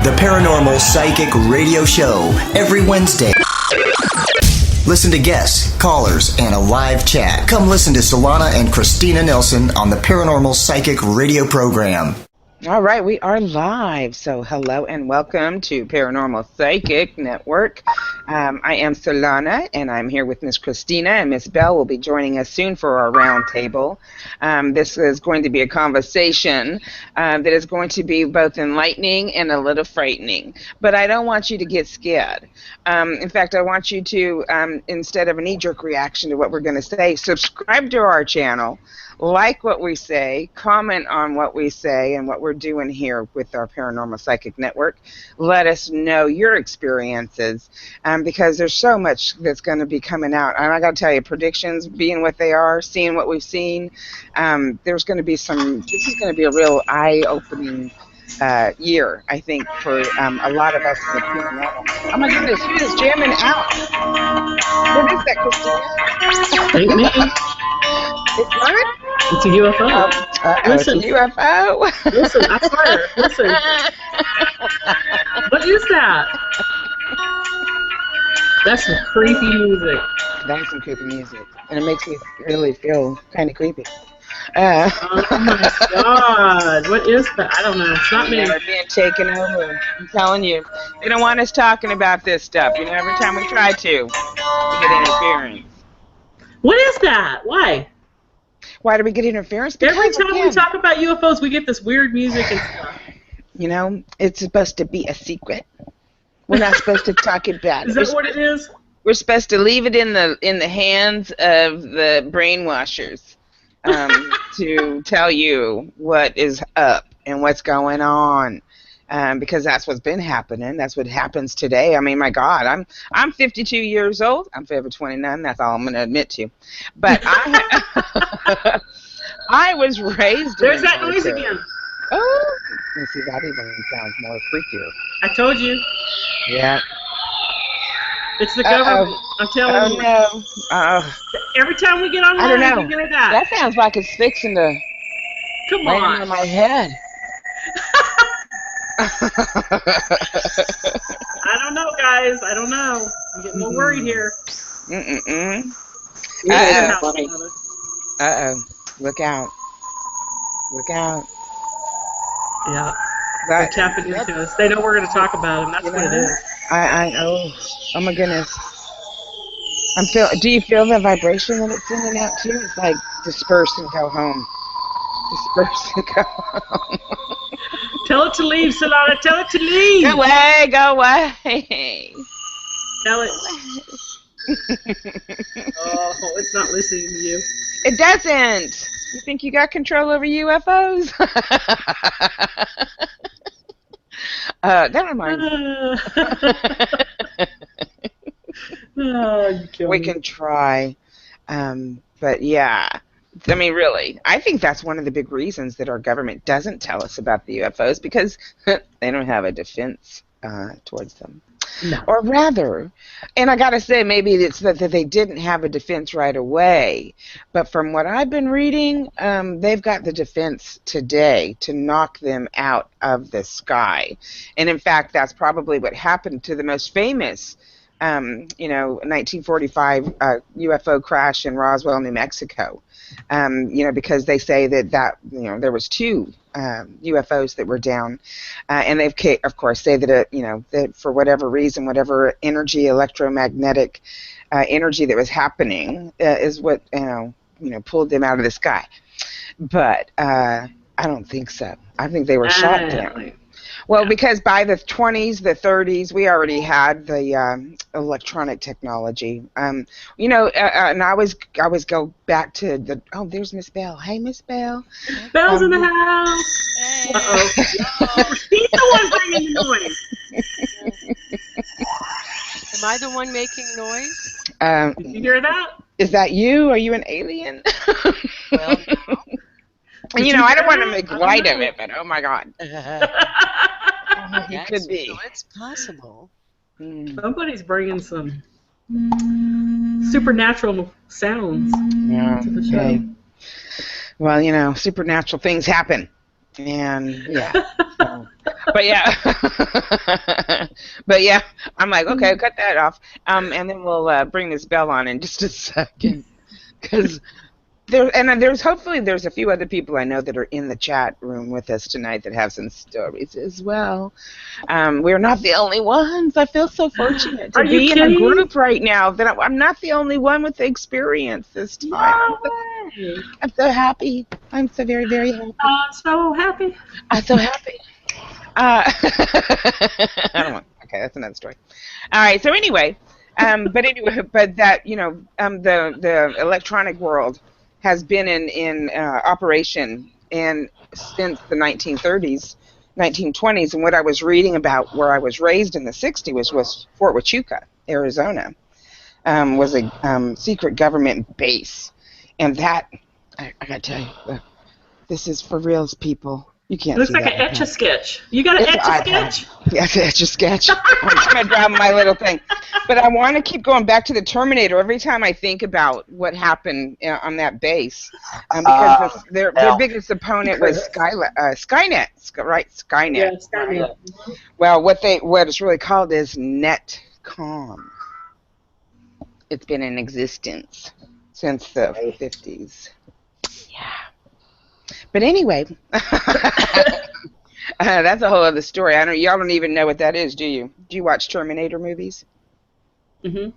the Paranormal Psychic Radio Show, every Wednesday. Listen to guests, callers, and a live chat. Come listen to Solana and Christina Nelson on the Paranormal Psychic Radio program. All right, we are live. So hello and welcome to Paranormal Psychic Network. I am Solana, and I'm here with Miss Christina, and Miss Belle will be joining us soon for our roundtable. This is going to be a conversation that is going to be both enlightening and a little frightening. But I don't want you to get scared. In fact, I want you to, instead of a knee-jerk reaction to what we're going to say, subscribe to our channel. Like what we say, comment on what we say and what we're doing here with our Paranormal Psychic Network. Let us know your experiences because there's so much that's going to be coming out. And I got to tell you, predictions being what they are, seeing what we've seen, there's going to be this is going to be a real eye-opening year, I think, for a lot of us in the paranormal. Oh my goodness, who is jamming out? What is that, Christina? Ain't me. It's not? It's a UFO. Listen, it's a UFO. Listen, I swear. Listen. What is that? That's some creepy music. That's some creepy music. And it makes me really feel kind of creepy. Oh my God. What is that? I don't know. It's not me. We're being taken over. I'm telling you. They don't want us talking about this stuff. You know, every time we try to, we get interference. What is that? Why? Why do we get interference? Because, every time we talk about UFOs, we get this weird music and stuff. You know, it's supposed to be a secret. We're not supposed to talk about it. Is that what it is? We're supposed to leave it in the hands of the brainwashers to tell you what is up and what's going on. Because that's what's been happening. That's what happens today. I mean, my God, I'm 52 years old. I'm forever 29. That's all I'm going to admit to. But I was raised. There's that noise again. Oh, let's see, that even sounds more freakier. I told you. Yeah. It's the government. I'm telling you. Oh no. Every time we get online, I don't know. we get that. That sounds like it's fixing to land on my head. I don't know, guys. I don't know. I'm getting a little worried here. Uh-oh. Look out. Look out. Yeah. They're tapping into us. They know we're going to talk about them. That's what it is. Oh my goodness. Do you feel the vibration that it's sending out too? It's like disperse and go home. Disperse and go home. Tell it to leave, Solana. Tell it to leave. Go away. Go away. Tell it. Oh, it's not listening to you. It doesn't. You think you got control over UFOs? That reminds me. We can try. But yeah. I mean, really, I think that's one of the big reasons that our government doesn't tell us about the UFOs because they don't have a defense towards them. No. Or rather, and I got to say, maybe it's that they didn't have a defense right away. But from what I've been reading, they've got the defense today to knock them out of the sky. And in fact, that's probably what happened to the most famous 1945 UFO crash in Roswell, New Mexico. Because they say that there was two UFOs that were down, and they've of course say that that for whatever reason, whatever energy, electromagnetic energy that was happening is what pulled them out of the sky. But I don't think so. I think they were shot down. Well, because by the 20s, the 30s, we already had the electronic technology. And I always go back to there's Miss Belle. Hey, Miss Belle. Belle's in the house. Hey. Uh-oh. He's the one bringing the noise. Am I the one making noise? Did you hear that? Is that you? Are you an alien? Well, no. And, I don't want to make light of it, but oh my God. He could be. So it's possible. Somebody's bringing some supernatural sounds to the show. Well, supernatural things happen. And, yeah. But yeah, but yeah, I'm like, okay, cut that off. And then we'll bring Miss Bell on in just a second, because there's hopefully there's a few other people I know that are in the chat room with us tonight that have some stories as well. We're not the only ones. I feel so fortunate to be in a group right now that I'm not the only one with the experience this time. No way. I'm so happy. I'm so very, very happy. I'm so happy. I'm so happy. I don't want. Okay, that's another story. All right. So anyway, but that the electronic world has been in operation and since the 1930s, 1920s, and what I was reading about where I was raised in the 60s was Fort Huachuca, Arizona, was a secret government base, and that I gotta tell you, look, this is for reals, people. You can't. Looks see like that an Etch-a-Sketch. You got an Etch-a-Sketch? Yes, Etch-a-Sketch. I'm trying to grab my little thing. But I want to keep going back to the Terminator every time I think about what happened on that base. Because their biggest opponent was Skynet, right? Skynet. Yeah, Skynet. Right? Well, what it's really called is Netcom. It's been in existence since the 50s. Yeah. But anyway, that's a whole other story. Y'all don't even know what that is, do you? Do you watch Terminator movies? Mm-hmm.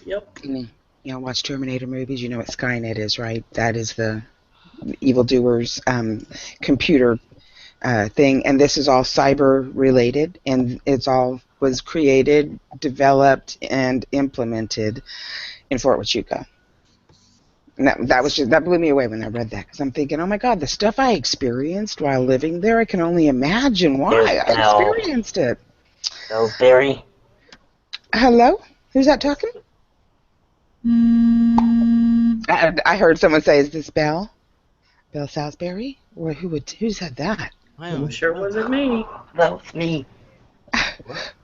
Yep. Y'all watch Terminator movies? You know what Skynet is, right? That is the evildoers' computer thing, and this is all cyber related, and it's all was created, developed, and implemented in Fort Huachuca. And that blew me away when I read that, because I'm thinking, oh my God, the stuff I experienced while living there, I can only imagine why I experienced it. Salisbury. Hello? Who's that talking? I heard someone say, is this Belle? Belle Salisbury? Or who said that? I'm sure it wasn't me. That was me.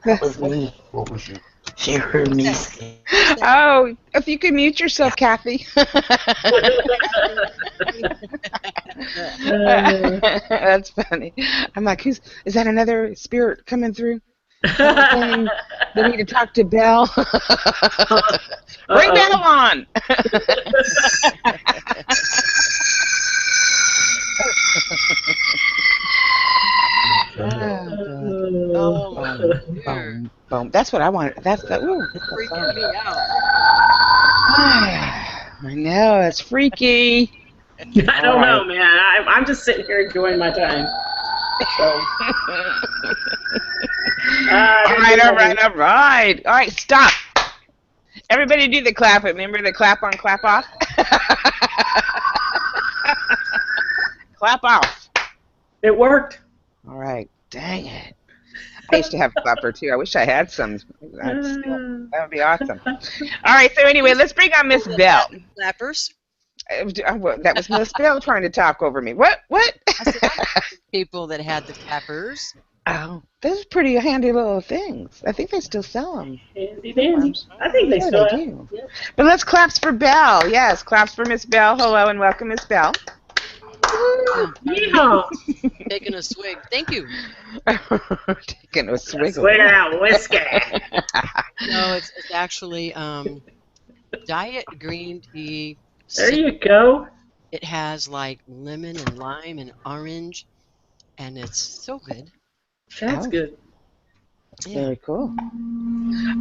That was me. What was it? She heard me say. Oh, if you could mute yourself, Kathy. That's funny. I'm like, is that another spirit coming through? They need to talk to Belle. Bring Belle on. Boom. That's what I want. That's the. Ooh, Freaking me out. I know, it's freaky. I don't know, man. I'm just sitting here enjoying my time. So. All right. All right, stop. Everybody do the clap. Remember the clap on, clap off? Clap off. It worked. All right. Dang it. I used to have a clapper too. I wish I had some. That would be awesome. All right. So anyway, let's bring on Miss Bell. Clappers. That was Miss Bell trying to talk over me. What? People that had the clappers. Oh, those are pretty handy little things. I think they still sell them. Handy dandy. I think they still do. Yeah. But let's claps for Bell. Yes, claps for Miss Bell. Hello and welcome, Miss Bell. Yeah. Taking a swig. Thank you. Taking a swig. Swig out whiskey. No, it's actually diet green tea. There you go. It has like lemon and lime and orange, and it's so good. That's good. Yeah. Very cool.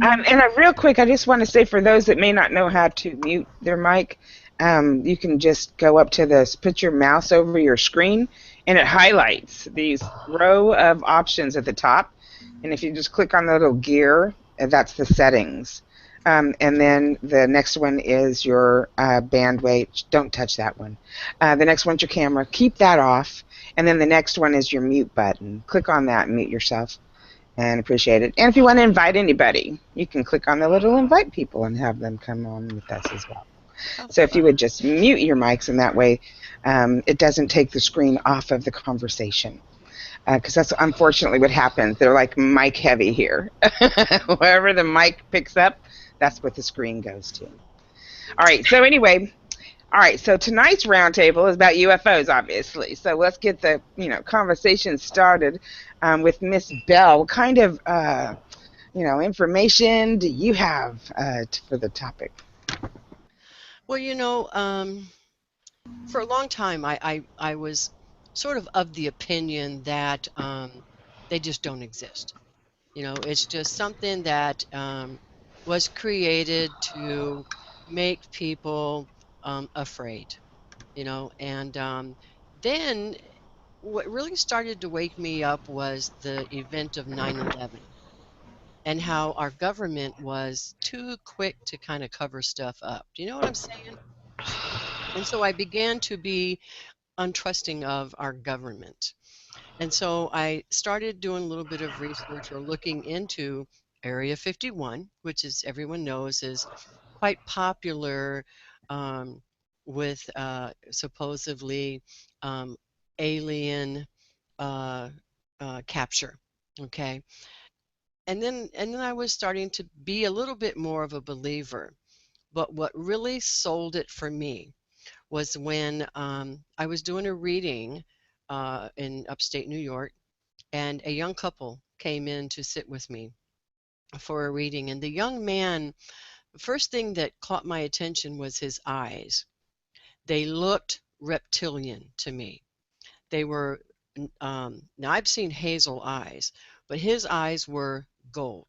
And real quick, I just want to say for those that may not know how to mute their mic, you can just go up to this, put your mouse over your screen, and it highlights these row of options at the top. And if you just click on the little gear, that's the settings. And then the next one is your bandwidth. Don't touch that one. The next one's your camera. Keep that off. And then the next one is your mute button. Click on that and mute yourself. And appreciate it. And if you want to invite anybody, you can click on the little invite people and have them come on with us as well. So if you would just mute your mics, and that way it doesn't take the screen off of the conversation. Because that's unfortunately what happens. They're like mic heavy here. Wherever the mic picks up, that's what the screen goes to. All right, so anyway, All right, so tonight's roundtable is about UFOs, obviously. So let's get the conversation started with Miss Bell. What kind of information do you have for the topic? Well, for a long time, I was sort of the opinion that they just don't exist. It's just something that was created to make people afraid, and then what really started to wake me up was the event of 9/11 and how our government was too quick to kind of cover stuff up. Do you know what I'm saying? And so I began to be untrusting of our government. And so I started doing a little bit of research or looking into Area 51, which, as everyone knows, is quite popular um, with supposedly um, alien uh, capture. Okay, and then I was starting to be a little bit more of a believer. But what really sold it for me was when I was doing a reading in upstate New York, and a young couple came in to sit with me for a reading. And the young man, the first thing that caught my attention was his eyes. They looked reptilian to me. They were, now I've seen hazel eyes, but his eyes were gold.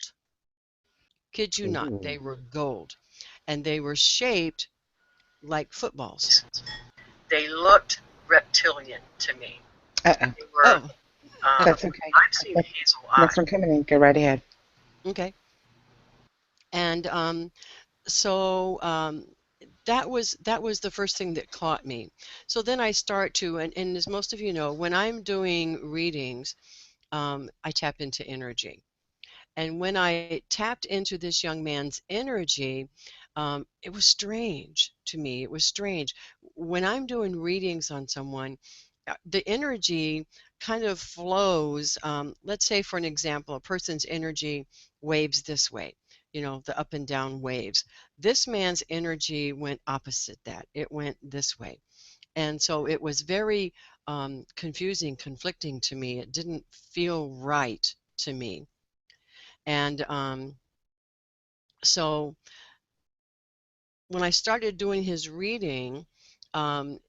Kid you not, Ooh. they were gold. And they were shaped like footballs. They looked reptilian to me. Uh-oh. They were, That's okay. I've seen hazel Next eyes. one coming in. Go right ahead. Okay. And so that was the first thing that caught me. So then I start to, and as most of you know, when I'm doing readings, I tap into energy. And when I tapped into this young man's energy, it was strange to me. It was strange. When I'm doing readings on someone, the energy kind of flows. Let's say, for an example, a person's energy waves this way, the up and down waves. This man's energy went opposite that. It went this way. And so it was very confusing, conflicting to me. It didn't feel right to me. And so when I started doing his reading, um,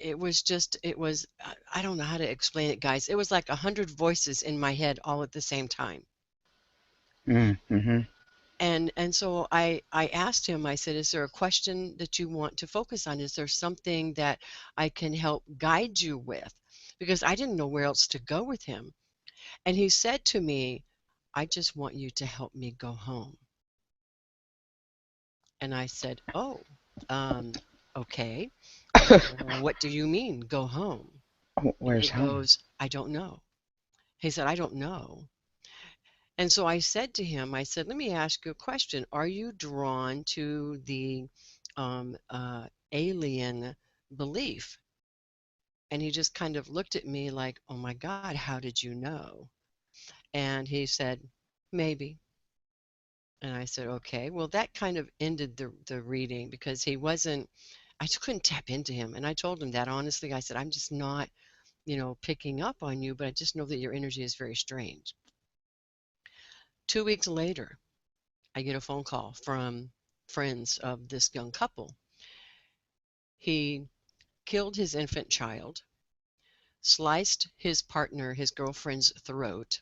I don't know how to explain it, guys. It was like 100 voices in my head all at the same time. Mm-hmm. And so I asked him, I said, is there a question that you want to focus on? Is there something that I can help guide you with? Because I didn't know where else to go with him. And he said to me, I just want you to help me go home. And I said, oh, okay. What do you mean, go home? And he Where's home? goes, I don't know. He said, I don't know. And so I said to him, I said, let me ask you a question. Are you drawn to the alien belief? And he just kind of looked at me like, oh my God, how did you know? And he said, maybe. And I said, okay. Well, that kind of ended the reading because I just couldn't tap into him. And I told him that honestly. I said, I'm just not, picking up on you, but I just know that your energy is very strange. 2 weeks later, I get a phone call from friends of this young couple. He killed his infant child, sliced his partner, his girlfriend's throat,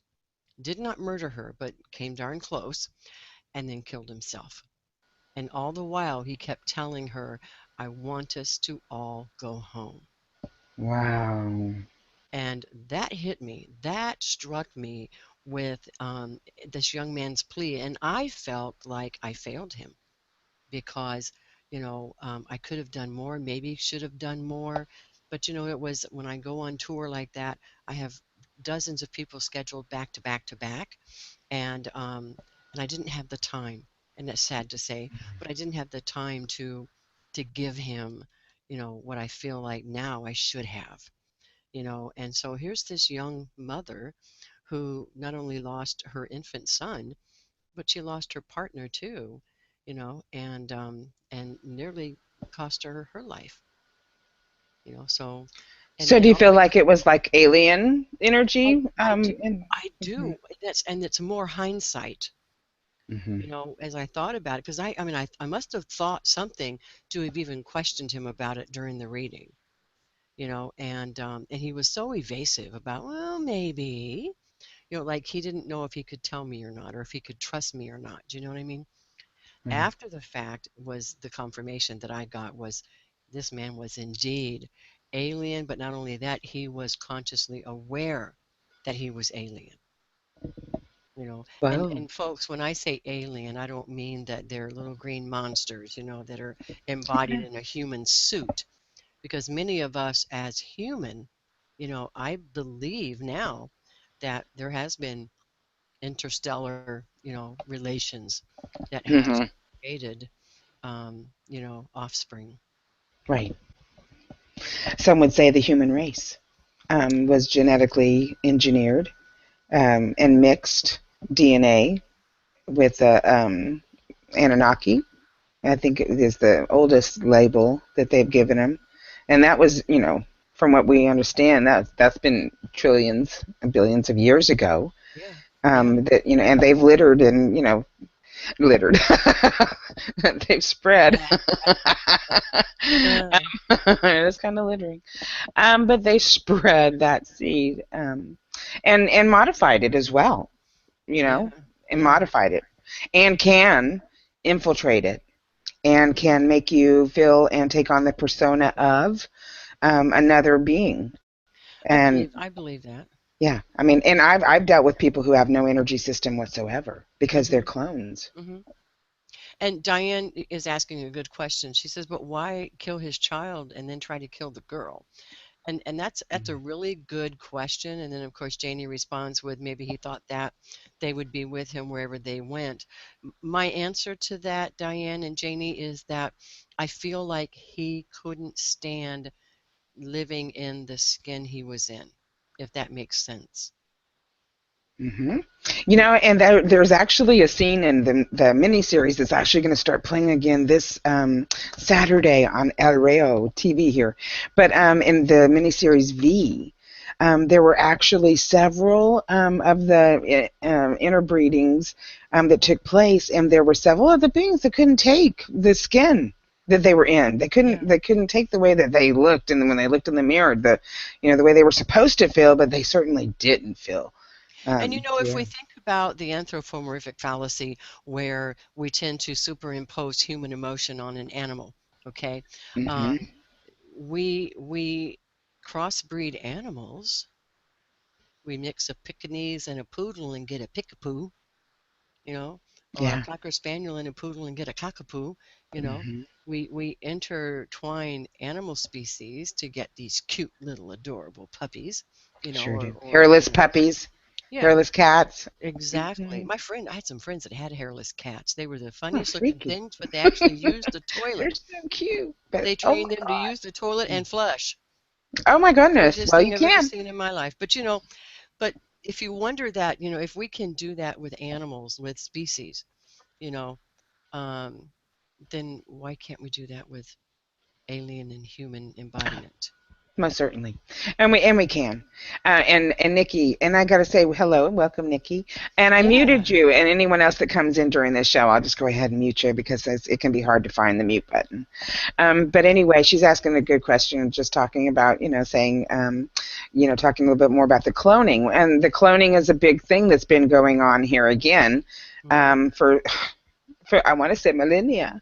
did not murder her, but came darn close, and then killed himself. And all the while, he kept telling her, I want us to all go home. Wow. And that hit me. That struck me with this young man's plea. And I felt like I failed him because, I could have done more, maybe should have done more. But, it was when I go on tour like that, I have dozens of people scheduled back to back to back. And I didn't have the time, and that's sad to say, but I didn't have the time to give him, what I feel like now I should have, and so here's this young mother who not only lost her infant son, but she lost her partner too, and nearly cost her her life. So. So do you feel like it was like alien energy? I do. It's more hindsight. As I thought about it, because I must have thought something to have even questioned him about it during the reading, and he was so evasive about, well, maybe, like he didn't know if he could tell me or not, or if he could trust me or not. Do you know what I mean? After the fact was the confirmation that I got was this man was indeed alien, but not only that, he was consciously aware that he was alien. Wow. And folks, when I say alien, I don't mean that they're little green monsters, that are embodied in a human suit, because many of us as human, I believe now that there has been interstellar, relations that has created, offspring. Right. Some would say the human race was genetically engineered and mixed DNA with Anunnaki. I think it is the oldest label that they've given them, and that was, from what we understand, that's been trillions and billions of years ago. Yeah. That and they've littered and littered. They've spread. It's kind of littering, but they spread that seed and modified it as well. And modified it, and can infiltrate it, and can make you feel and take on the persona of another being. And I believe that. Yeah, and I've dealt with people who have no energy system whatsoever because they're clones. And Diane is asking a good question. She says, "But why kill his child and then try to kill the girl?" And that's a really good question. And then of course Janie responds with, maybe he thought that they would be with him wherever they went. My answer to that, Diane and Janie, is that I feel like he couldn't stand living in the skin he was in, if that makes sense. And there's actually a scene in the miniseries that's actually going to start playing again this Saturday on El Rayo TV here. But in the miniseries V, there were actually several of the interbreedings that took place, and there were several of the beings that couldn't take the skin that they were in. They couldn't take the way that they looked, and when they looked in the mirror, the way they were supposed to feel, but they certainly didn't feel. And if we think about the anthropomorphic fallacy, where we tend to superimpose human emotion on an animal, okay, we crossbreed animals. We mix a Pekingese and a poodle and get a pickapoo, or a Cocker Spaniel and a poodle and get a cockapoo. We intertwine animal species to get these cute little adorable puppies, or hairless puppies. Yeah. Hairless cats. Exactly. I had some friends that had hairless cats. They were the funniest looking things, but they actually used the toilet. They're so cute. They trained them to use the toilet and flush. Oh my goodness. Well, you can. I've ever seen in my life. But but if you wonder that, if we can do that with animals, with species, then why can't we do that with alien and human embodiment? Most certainly, and we can, and Nikki, and I got to say hello and welcome, Nikki. And I muted you, and anyone else that comes in during this show, I'll just go ahead and mute you because it can be hard to find the mute button. But anyway, she's asking a good question, just talking about saying, talking a little bit more about the cloning, and the cloning is a big thing that's been going on here again, for I want to say millennia,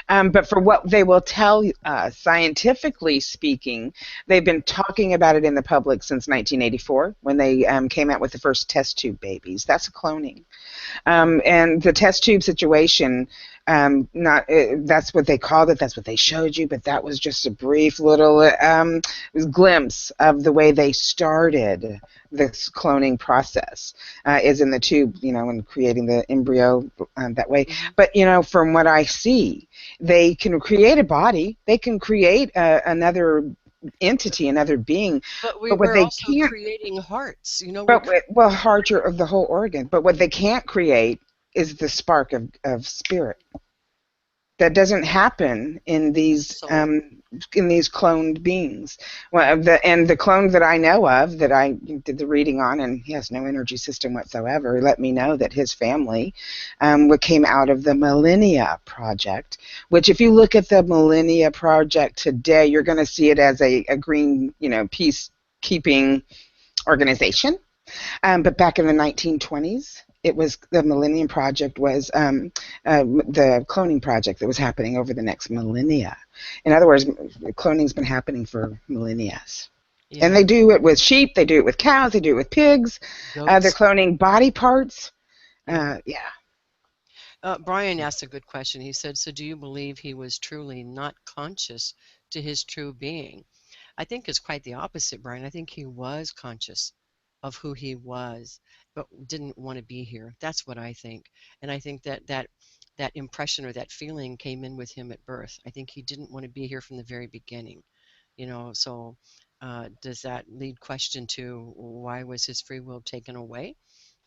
but for what they will tell us, scientifically speaking, they've been talking about it in the public since 1984 when they came out with the first test tube babies. That's cloning, and the test tube situation. That's what they called it. That's what they showed you, but that was just a brief little glimpse of the way they started this cloning process. Is in the tube, and creating the embryo that way. But from what I see, they can create a body. They can create another entity, another being. But we're also creating hearts. Hearts are of the whole organ. But what they can't create is the spark of spirit. That doesn't happen in these cloned beings. Well, the clone that I know of, that I did the reading on, and he has no energy system whatsoever, let me know that his family what came out of the Millennia Project, which if you look at the Millennia Project today, you're going to see it as a green, peacekeeping organization. But back in the 1920s, it was the Millennium Project was the cloning project that was happening over the next millennia. In other words, cloning's been happening for millennia. Yeah. And they do it with sheep, they do it with cows, they do it with pigs. They're cloning body parts. Yeah. Brian asked a good question. He said, so do you believe he was truly not conscious to his true being? I think it's quite the opposite, Brian. I think he was conscious of who he was, but didn't want to be here. That's what I think. And I think that impression or that feeling came in with him at birth. I think he didn't want to be here from the very beginning. So does that lead question to why was his free will taken away?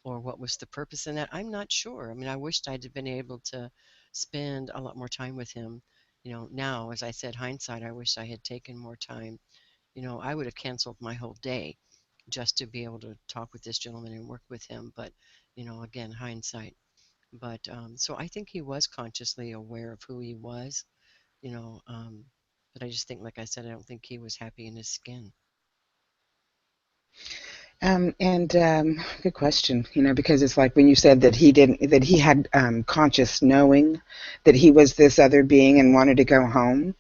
Or what was the purpose in that? I'm not sure. I mean, I wished I'd been able to spend a lot more time with him. Now, as I said, hindsight, I wish I had taken more time. I would have canceled my whole day just to be able to talk with this gentleman and work with him. But, again, hindsight. But so I think he was consciously aware of who he was, but I just think, like I said, I don't think he was happy in his skin. Good question, because it's like when you said that he had conscious knowing that he was this other being and wanted to go home,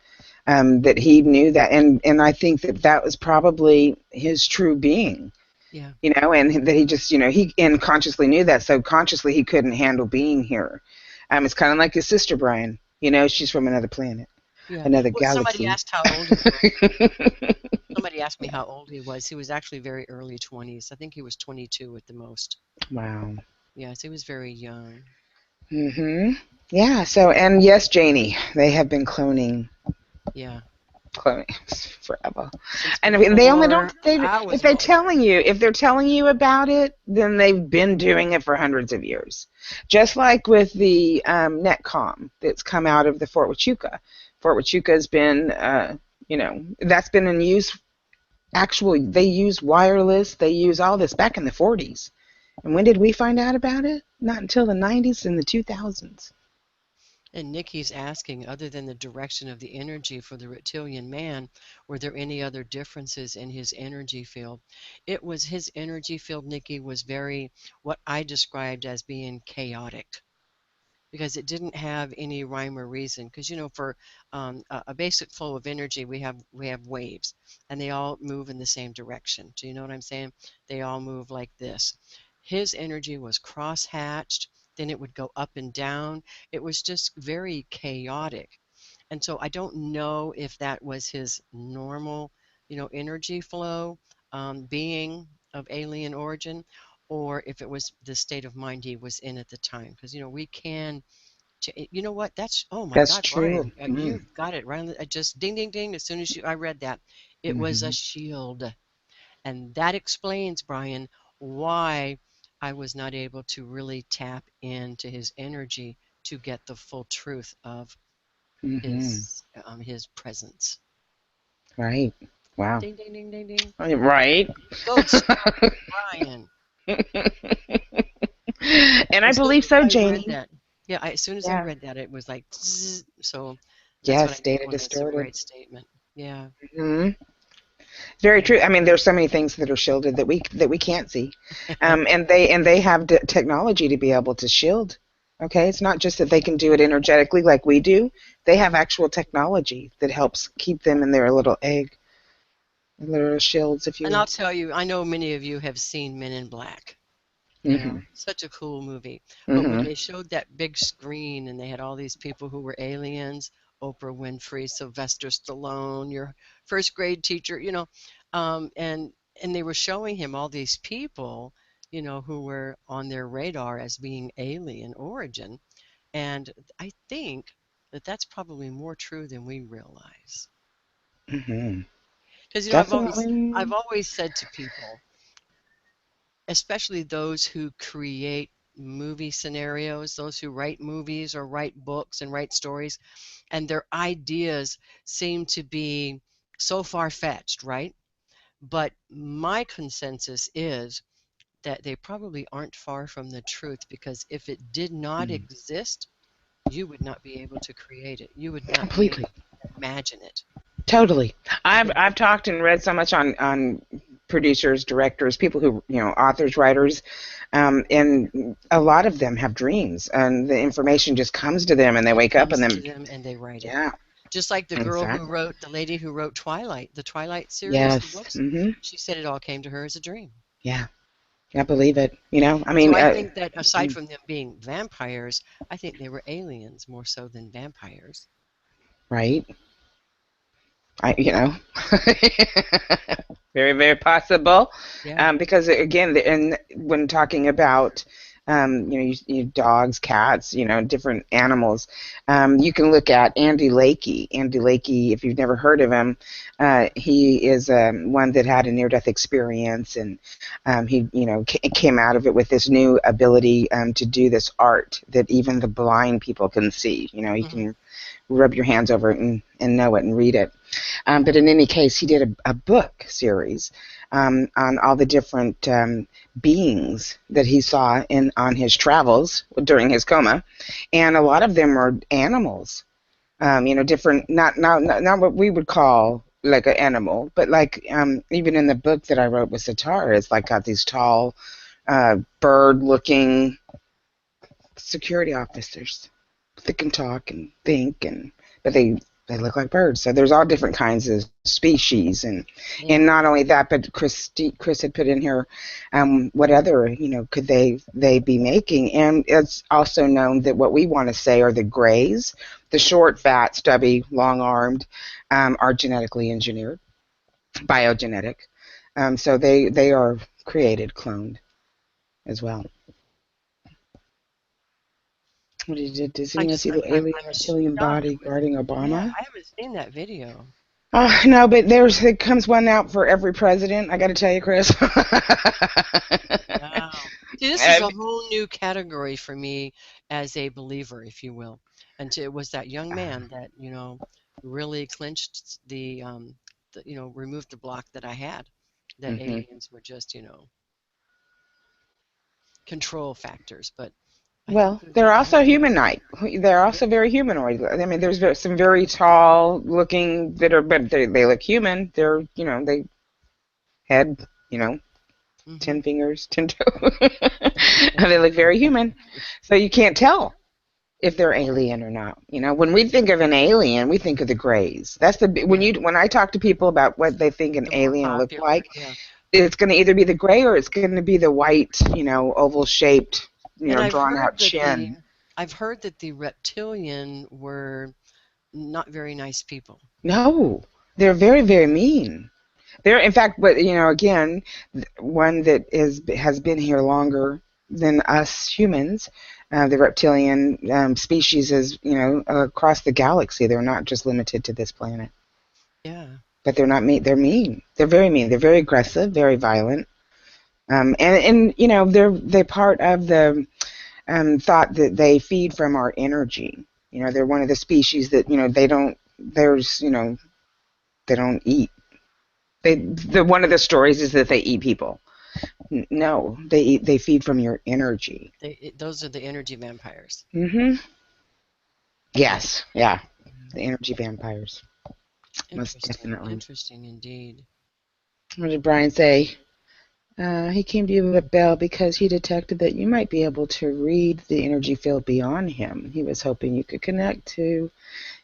that he knew that, and I think that was probably his true being. Yeah. And that he just, he consciously knew that, so consciously he couldn't handle being here. It's kind of like his sister Brian. She's from another planet, another galaxy. Somebody asked how old he was. Somebody asked me how old he was. He was actually very early 20s. I think he was 22 at the most. Wow. Yes, he was very young. Yeah. So, and yes, Janie, they have been cloning. Yeah. Cloning forever. And they only don't. If they're telling you about it, then they've been doing it for hundreds of years. Just like with the netcom that's come out of the Fort Huachuca. Fort Huachuca has been, that's been in use. Actually, they use wireless. They use all this back in the 40s. And when did we find out about it? Not until the 90s and the 2000s. And Nikki's asking, other than the direction of the energy for the reptilian man, were there any other differences in his energy field? It was his energy field, Nikki, was very, what I described as being chaotic, because it didn't have any rhyme or reason. Because for a basic flow of energy, we have waves, and they all move in the same direction. Do you know what I'm saying? They all move like this. His energy was cross-hatched. Then it would go up and down. It was just very chaotic. And so I don't know if that was his normal, energy flow, being of alien origin, or if it was the state of mind he was in at the time. Because, we can, you know what? Oh my That's God, true. Brian, you've got it right. Just ding, ding, ding. As soon as I read that, it was a shield. And that explains, Brian, why I was not able to really tap into his energy to get the full truth of his presence. Right. Wow. Ding, ding, ding, ding, ding. Right. Ghost, Brian. And I believe so, Janie. Yeah, as soon as I read that, it was like, zzz, so that's yes, what I data mean distorted. It's a great statement. Yeah. Very true. I mean, there's so many things that are shielded that we can't see, and they have technology to be able to shield. Okay, it's not just that they can do it energetically like we do. They have actual technology that helps keep them in their little little shields, if you will. And I'll tell you, I know many of you have seen Men in Black. Such a cool movie. But when they showed that big screen and they had all these people who were aliens, Oprah Winfrey, Sylvester Stallone, your first grade teacher, and they were showing him all these people, who were on their radar as being alien origin. And I think that that's probably more true than we realize. Because I've always said to people, especially those who create movie scenarios, those who write movies or write books and write stories, and their ideas seem to be so far-fetched, right? But my consensus is that they probably aren't far from the truth, because if it did not exist, you would not be able to create it. You would not be able Completely. to imagine it. Totally. I've talked and read so much on producers, directors, people who, authors, writers, and a lot of them have dreams, and the information just comes to them, and they wake up and Comes to then, them and they write it. yeah, Just like the girl who exactly. wrote, the lady who wrote Twilight, the Twilight series, the Yes. books, she said it all came to her as a dream. Yeah. I believe it. I So mean, I think that aside from them being vampires, I think they were aliens more so than vampires. right. Very, very possible. Yeah. Because again, and when talking about, dogs, cats, different animals, you can look at Andy Lakey. Andy Lakey, if you've never heard of him, he is one that had a near-death experience, and he, came out of it with this new ability to do this art that even the blind people can see. You can rub your hands over it and know it and read it. But in any case, he did a book series on all the different beings that he saw on his travels during his coma, and a lot of them are animals. Different, not what we would call like an animal, but like even in the book that I wrote with Sitar, it's like got these tall, bird-looking security officers that can talk and think, but they look like birds. So there's all different kinds of species, and not only that, but Chris had put in here, what other could they be making? And it's also known that what we want to say are the grays, the short, fat, stubby, long-armed, are genetically engineered, biogenetic. So they are created, cloned as well. What did you, does anyone see the alien I'm reptilian shocked body with, guarding yeah, Obama? I haven't seen that video. No, but there comes one out for every president. I got to tell you, Chris. Wow. See, this is a whole new category for me as a believer, if you will. And it was that young man that, really clinched removed the block that I had, that aliens were just, control factors. But I think Well, there's they're more also to it. humanoid. They're also very humanoid. I mean, there's some very tall looking that are, but they look human. They're, they head, 10 fingers, 10 toes. They look very human. So you can't tell if they're alien or not. When we think of an alien, we think of the grays. That's when I talk to people about what they think an The more alien look popular, like, yeah. it's going to either be the gray or it's going to be the white, oval shaped, And drawn out chin. I've heard that the reptilian were not very nice people. No, they're very, very mean. They're, in fact, but again, one that has been here longer than us humans. The reptilian species is, across the galaxy. They're not just limited to this planet. Yeah. But they're not mean. They're mean. They're very mean. They're very aggressive, very violent. And they're part of the thought that they feed from our energy. They're one of the species that they don't eat. One of the stories is that they eat people. No, they feed from your energy. Those are the energy vampires. Yes, yeah, the energy vampires. Most definitely. Interesting indeed. What did Brian say? He came to you with Bell because he detected that you might be able to read the energy field beyond him. He was hoping you could connect to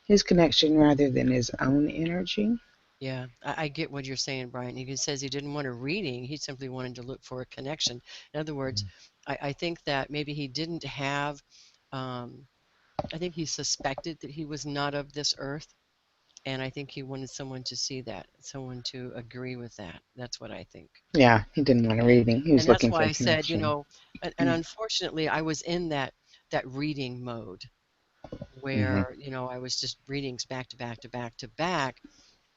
his connection rather than his own energy. Yeah, I get what you're saying, Brian. He says he didn't want a reading. He simply wanted to look for a connection. In other words, I think that maybe he didn't have, I think he suspected that he was not of this earth. And I think he wanted someone to see that, someone to agree with that. That's what I think. Yeah, he didn't want a reading. He was And that's looking for why a I said, connection. and unfortunately, I was in that reading mode where, I was just readings back to back to back to back.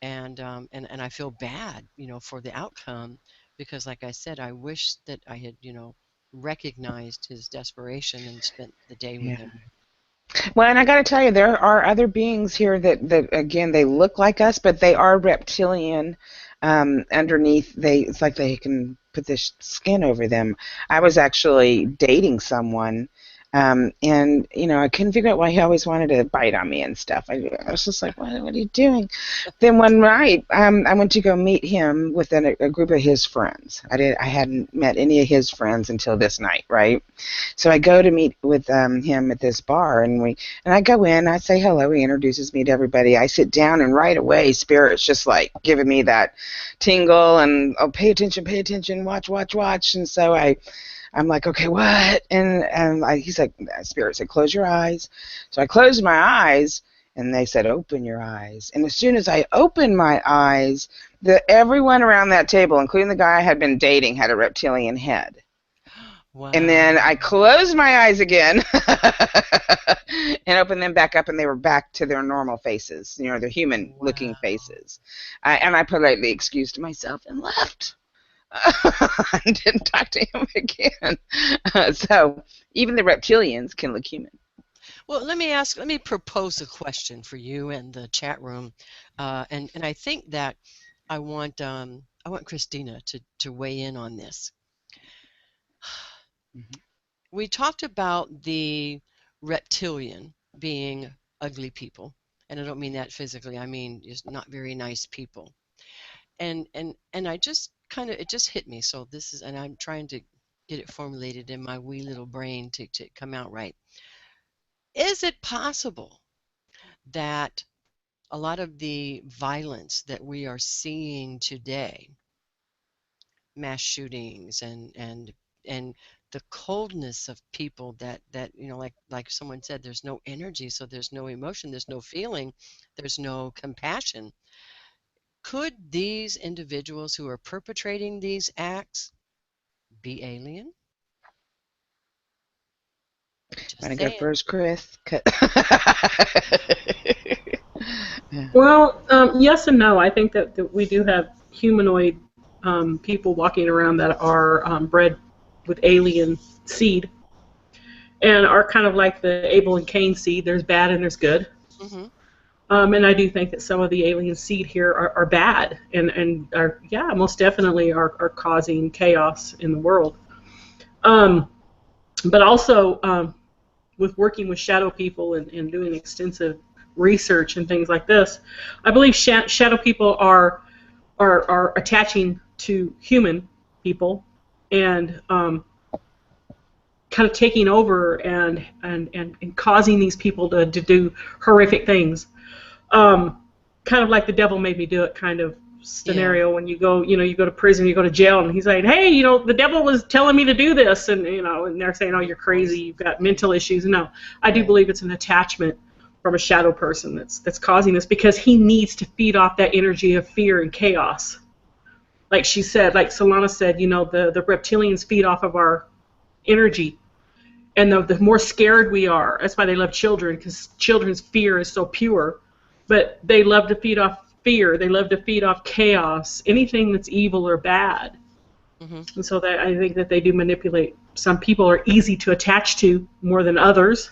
And I feel bad, for the outcome, because like I said, I wish that I had, recognized his desperation and spent the day with him. Well, and I got to tell you, there are other beings here that again, they look like us, but they are reptilian. Underneath, it's like they can put this skin over them. I was actually dating someone, and I couldn't figure out why he always wanted to bite on me and stuff. I was just like, what are you doing? Then one night, I went to go meet him with a group of his friends. I hadn't met any of his friends until this night, right? So I go to meet with him at this bar, and I go in, I say hello, he introduces me to everybody. I sit down, and right away, Spirit's just like giving me that tingle and, oh, pay attention, watch. And so I'm like, okay, what? And he's like, Spirit said, close your eyes. So I closed my eyes, and they said, open your eyes. And as soon as I opened my eyes, everyone around that table, including the guy I had been dating, had a reptilian head. Wow. And then I closed my eyes again and opened them back up, and they were back to their normal faces, their human-looking faces. And I politely excused myself and left. And didn't talk to him again. So even the reptilians can look human. Well, let me propose a question for you and the chat room, and I think that I want Christina to weigh in on this. Mm-hmm. We talked about the reptilian being ugly people, and I don't mean that physically. I mean just not very nice people. And I just it just hit me. So and I'm trying to get it formulated in my wee little brain to come out right. Is it possible that a lot of the violence that we are seeing today, mass shootings and the coldness of people that like someone said, there's no energy, so there's no emotion, there's no feeling, there's no compassion. Could these individuals who are perpetrating these acts be alien? Want to go first, Chris? Well, yes and no. I think that we do have humanoid people walking around that are bred with alien seed and are kind of like the Abel and Cain seed. There's bad and there's good. Mm-hmm. And I do think that some of the alien seed here are bad and are, most definitely are causing chaos in the world. But also with working with shadow people and doing extensive research and things like this, I believe shadow people are attaching to human people and kind of taking over and causing these people to do horrific things. Kind of like the devil made me do it kind of scenario. When you go to prison, you go to jail, and he's like, hey, the devil was telling me to do this, and and they're saying, oh, you're crazy, you've got mental issues. No, I do believe it's an attachment from a shadow person that's causing this, because he needs to feed off that energy of fear and chaos. Like she said, like Solana said, the reptilians feed off of our energy. And the more scared we are, that's why they love children, because children's fear is so pure. But they love to feed off fear. They love to feed off chaos, anything that's evil or bad. Mm-hmm. And so I think that they do manipulate. Some people are easy to attach to more than others.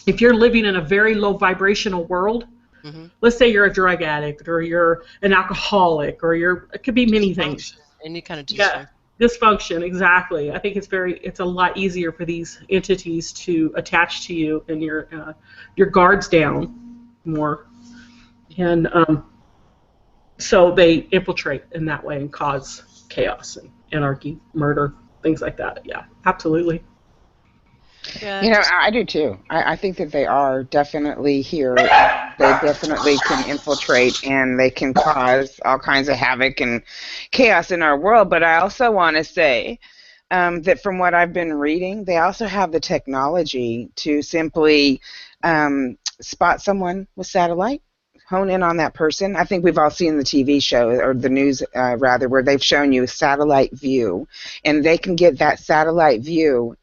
If you're living in a very low vibrational world, mm-hmm. Let's say you're a drug addict, or you're an alcoholic, or it could be many things. Any kind of dysfunction. Yeah, dysfunction, exactly. I think it's a lot easier for these entities to attach to you, and your guard's down more. And so they infiltrate in that way and cause chaos and anarchy, murder, things like that. Yeah, absolutely. Yeah, I do too. I think that they are definitely here. They definitely can infiltrate, and they can cause all kinds of havoc and chaos in our world. But I also want to say that from what I've been reading, they also have the technology to simply spot someone with satellite, hone in on that person. I think we've all seen the TV show, or the news rather, where they've shown you a satellite view, and they can get that satellite view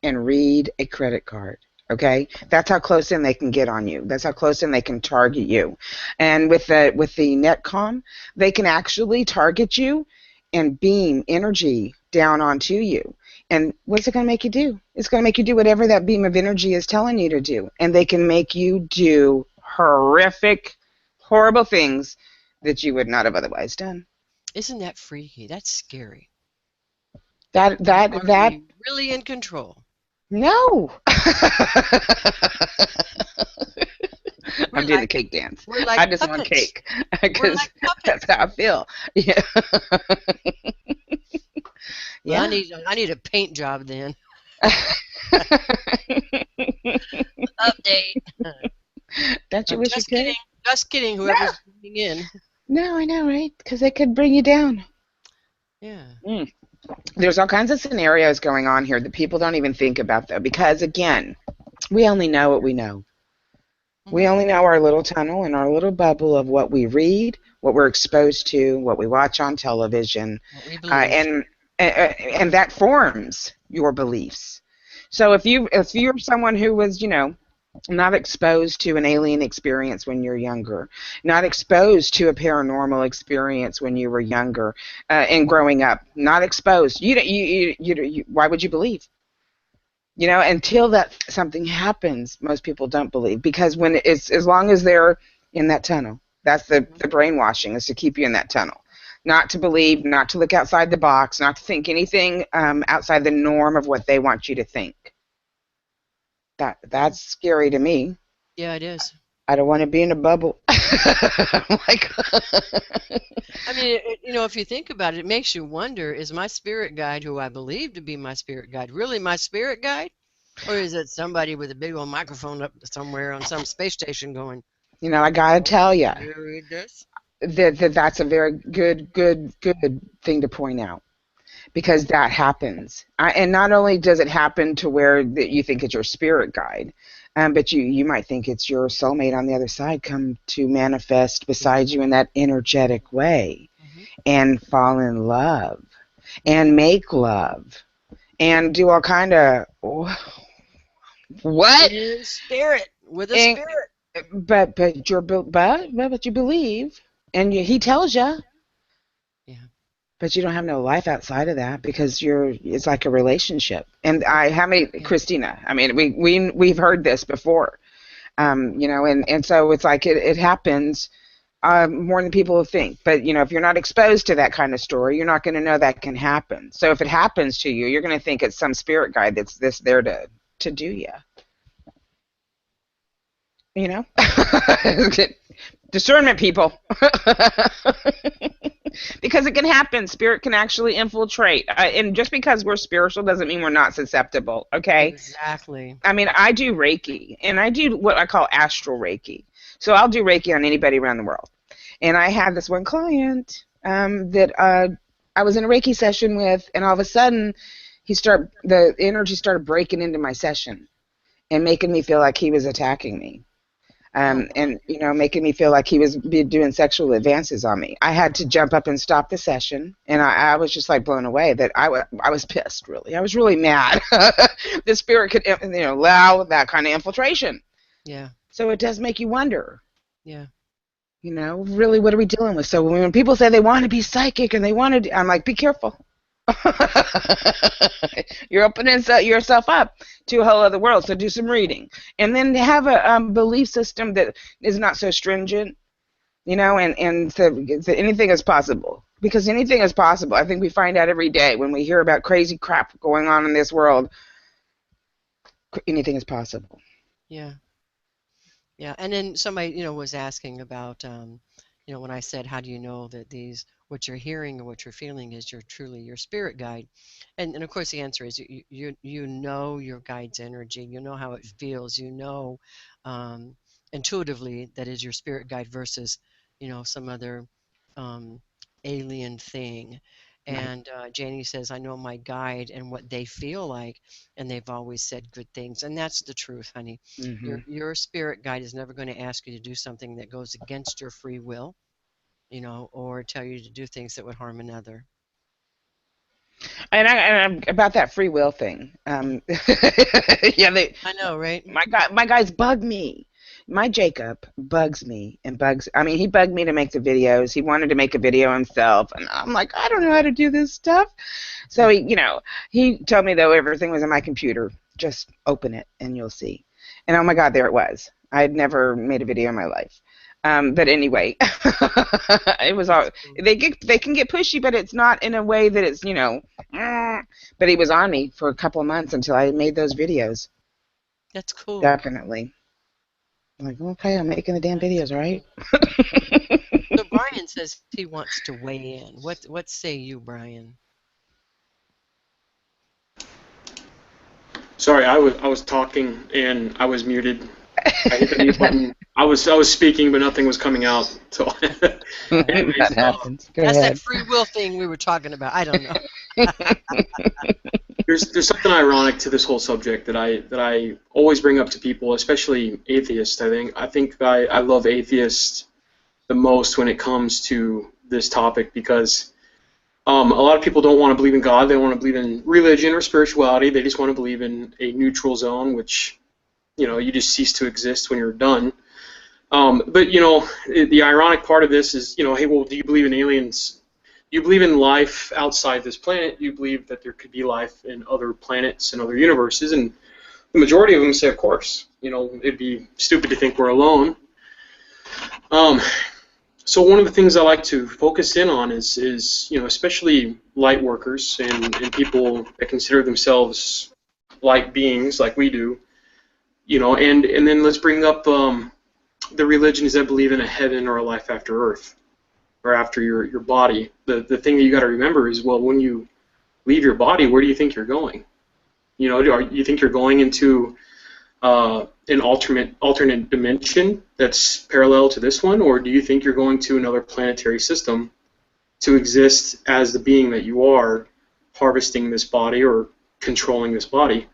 and read a credit card. Okay, that's how close in they can get on you. That's how close in they can target you. And with the netcom, they can actually target you and beam energy down onto you. And what's it going to make you do? It's going to make you do whatever that beam of energy is telling you to do. And they can make you do horrific, horrible things that you would not have otherwise done. Isn't that freaky? That's scary. That Are we really in control? No. I'm doing like, the cake dance. We're like I just puppets. want cake We're like that's how I feel. Yeah. Well, I need a paint job then. Update. Don't you wish you Just could? kidding. Just kidding. Whoever's tuning in. No, I know, right? Because they could bring you down. Yeah. There's all kinds of scenarios going on here that people don't even think about, though, because, again, we only know what we know. We only know our little tunnel and our little bubble of what we read, what we're exposed to, what we watch on television, and that forms your beliefs. So if you're someone who was, not exposed to an alien experience when you're younger, not exposed to a paranormal experience when you were younger, and growing up, not exposed, why would you believe? Until that something happens, most people don't believe, because when it's, as long as they're in that tunnel, that's the brainwashing, is to keep you in that tunnel, not to believe, not to look outside the box, not to think anything outside the norm of what they want you to think. That's scary to me. Yeah, it is. I don't want to be in a bubble. Like, I mean, if you think about it, it makes you wonder, is my spirit guide, who I believe to be my spirit guide, really my spirit guide? Or is it somebody with a big old microphone up somewhere on some space station going, I got to tell you, you read this? that's a very good thing to point out. Because that happens. And not only does it happen to where that you think it's your spirit guide, but you might think it's your soulmate on the other side come to manifest beside you in that energetic way, and fall in love and make love and do all kind of what? Spirit, with a spirit. But you believe, and he tells you. But you don't have no life outside of that, because it's like a relationship. And Christina, I mean, we've heard this before, and so it's like it happens more than people think. But, if you're not exposed to that kind of story, you're not going to know that can happen. So if it happens to you, you're going to think it's some spirit guide that's there to do you. Discernment, people. Because it can happen. Spirit can actually infiltrate. And just because we're spiritual doesn't mean we're not susceptible, okay? Exactly. I mean, I do Reiki, and I do what I call astral Reiki. So I'll do Reiki on anybody around the world. And I had this one client that I was in a Reiki session with, and all of a sudden, the energy started breaking into my session and making me feel like he was attacking me. And making me feel like he was doing sexual advances on me. I had to jump up and stop the session, and I was just like blown away that I was pissed, really. I was really mad. The spirit could allow that kind of infiltration. Yeah. So it does make you wonder. Yeah. Really, what are we dealing with? So when people say they want to be psychic and they want to, I'm like, be careful. You're opening yourself up to a whole other world. So do some reading, and then have a belief system that is not so stringent, and so anything is possible, because anything is possible. I think we find out every day when we hear about crazy crap going on in this world. Anything is possible. Yeah. Yeah. And then somebody was asking about when I said, how do you know that what you're hearing or what you're feeling is truly your spirit guide? And of course the answer is you know your guide's energy, you know how it feels, intuitively that is your spirit guide versus some other alien thing. And Janie says, I know my guide and what they feel like, and they've always said good things. And that's the truth, honey. Mm-hmm. Your spirit guide is never going to ask you to do something that goes against your free will, or tell you to do things that would harm another. And I'm about that free will thing. Yeah, I know, right? My guys bug me. my Jacob bugs me and bugs. I mean, he bugged me to make the videos. He wanted to make a video himself, and I'm like, I don't know how to do this stuff. So he told me though everything was in my computer. Just open it and you'll see. And oh my God, there it was. I had never made a video in my life. But anyway, it was all they can get pushy, but it's not in a way that it's But he was on me for a couple of months until I made those videos. That's cool. Definitely. Like, okay, I'm making the damn videos, right? So Brian says he wants to weigh in. What say you, Brian? Sorry, I was talking and I was muted. I hit the mute button. I was speaking, but nothing was coming out. So anyways, that happens. Go That's ahead. that free will thing we were talking about. I don't know. there's something ironic to this whole subject that I always bring up to people, especially atheists. I think I love atheists the most when it comes to this topic because a lot of people don't want to believe in God. They don't want to believe in religion or spirituality. They just want to believe in a neutral zone, which you just cease to exist when you're done. But the ironic part of this is hey, well, do you believe in aliens? You believe in life outside this planet. You believe that there could be life in other planets and other universes, and the majority of them say, of course. It'd be stupid to think we're alone. So one of the things I like to focus in on is especially light workers and people that consider themselves light beings like we do, and then let's bring up the religions that believe in a heaven or a life after Earth or after your body. The thing that you got to remember is, well, when you leave your body, where do you think you're going? Do you think you're going into an alternate dimension that's parallel to this one, or do you think you're going to another planetary system to exist as the being that you are, harvesting this body or controlling this body?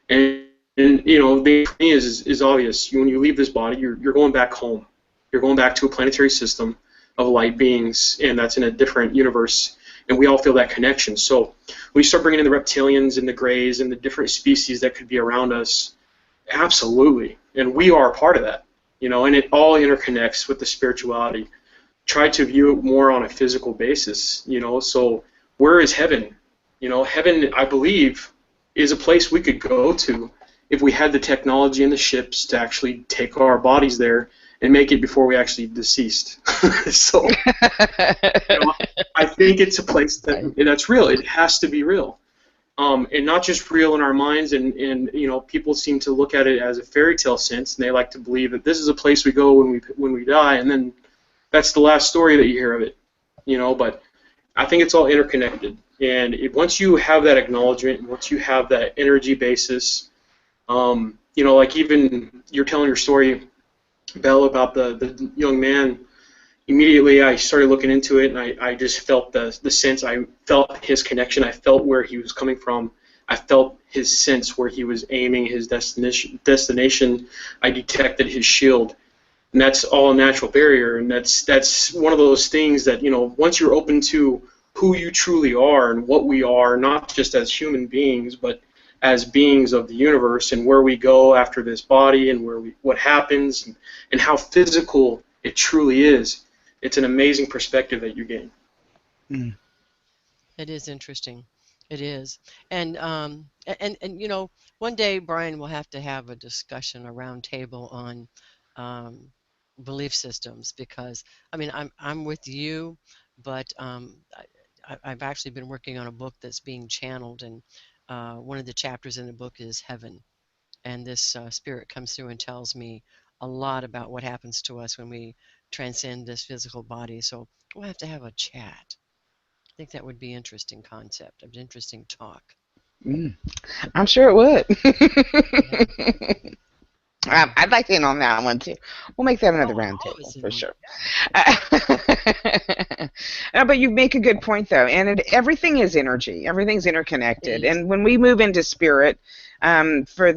And the thing is obvious. When you leave this body, you're going back home. You're going back to a planetary system of light beings, and that's in a different universe. And we all feel that connection. So when you start bringing in the reptilians and the greys and the different species that could be around us, absolutely. And we are a part of that, and it all interconnects with the spirituality. Try to view it more on a physical basis, So where is heaven? Heaven, I believe, is a place we could go to if we had the technology and the ships to actually take our bodies there and make it before we actually deceased. So I think it's a place that's real. It has to be real. And not just real in our minds, and people seem to look at it as a fairy tale sense, and they like to believe that this is a place we go when we die, and then that's the last story that you hear of it, But I think it's all interconnected, and once you have that acknowledgement, and once you have that energy basis, like even you're telling your story, Belle, about the young man. Immediately I started looking into it, and I just felt the sense. I felt his connection. I felt where he was coming from. I felt his sense where he was aiming his destination. I detected his shield, and that's all a natural barrier. And that's one of those things that once you're open to who you truly are and what we are, not just as human beings, but as beings of the universe, and where we go after this body, and what happens, and how physical it truly is. It's an amazing perspective that you gain. Mm. It is interesting. It is. And one day Brian will have to have a discussion, a round table on belief systems, because I'm with you, but I've actually been working on a book that's being channeled, and one of the chapters in the book is heaven, and this spirit comes through and tells me a lot about what happens to us when we transcend this physical body. So we'll have to have a chat. I think that would be an interesting concept, an interesting talk. I'm sure it would. Yeah. I'd like to in on that one too. We'll make that another round table for sure. No, but you make a good point though, and everything is energy. Everything's interconnected, and when we move into spirit, for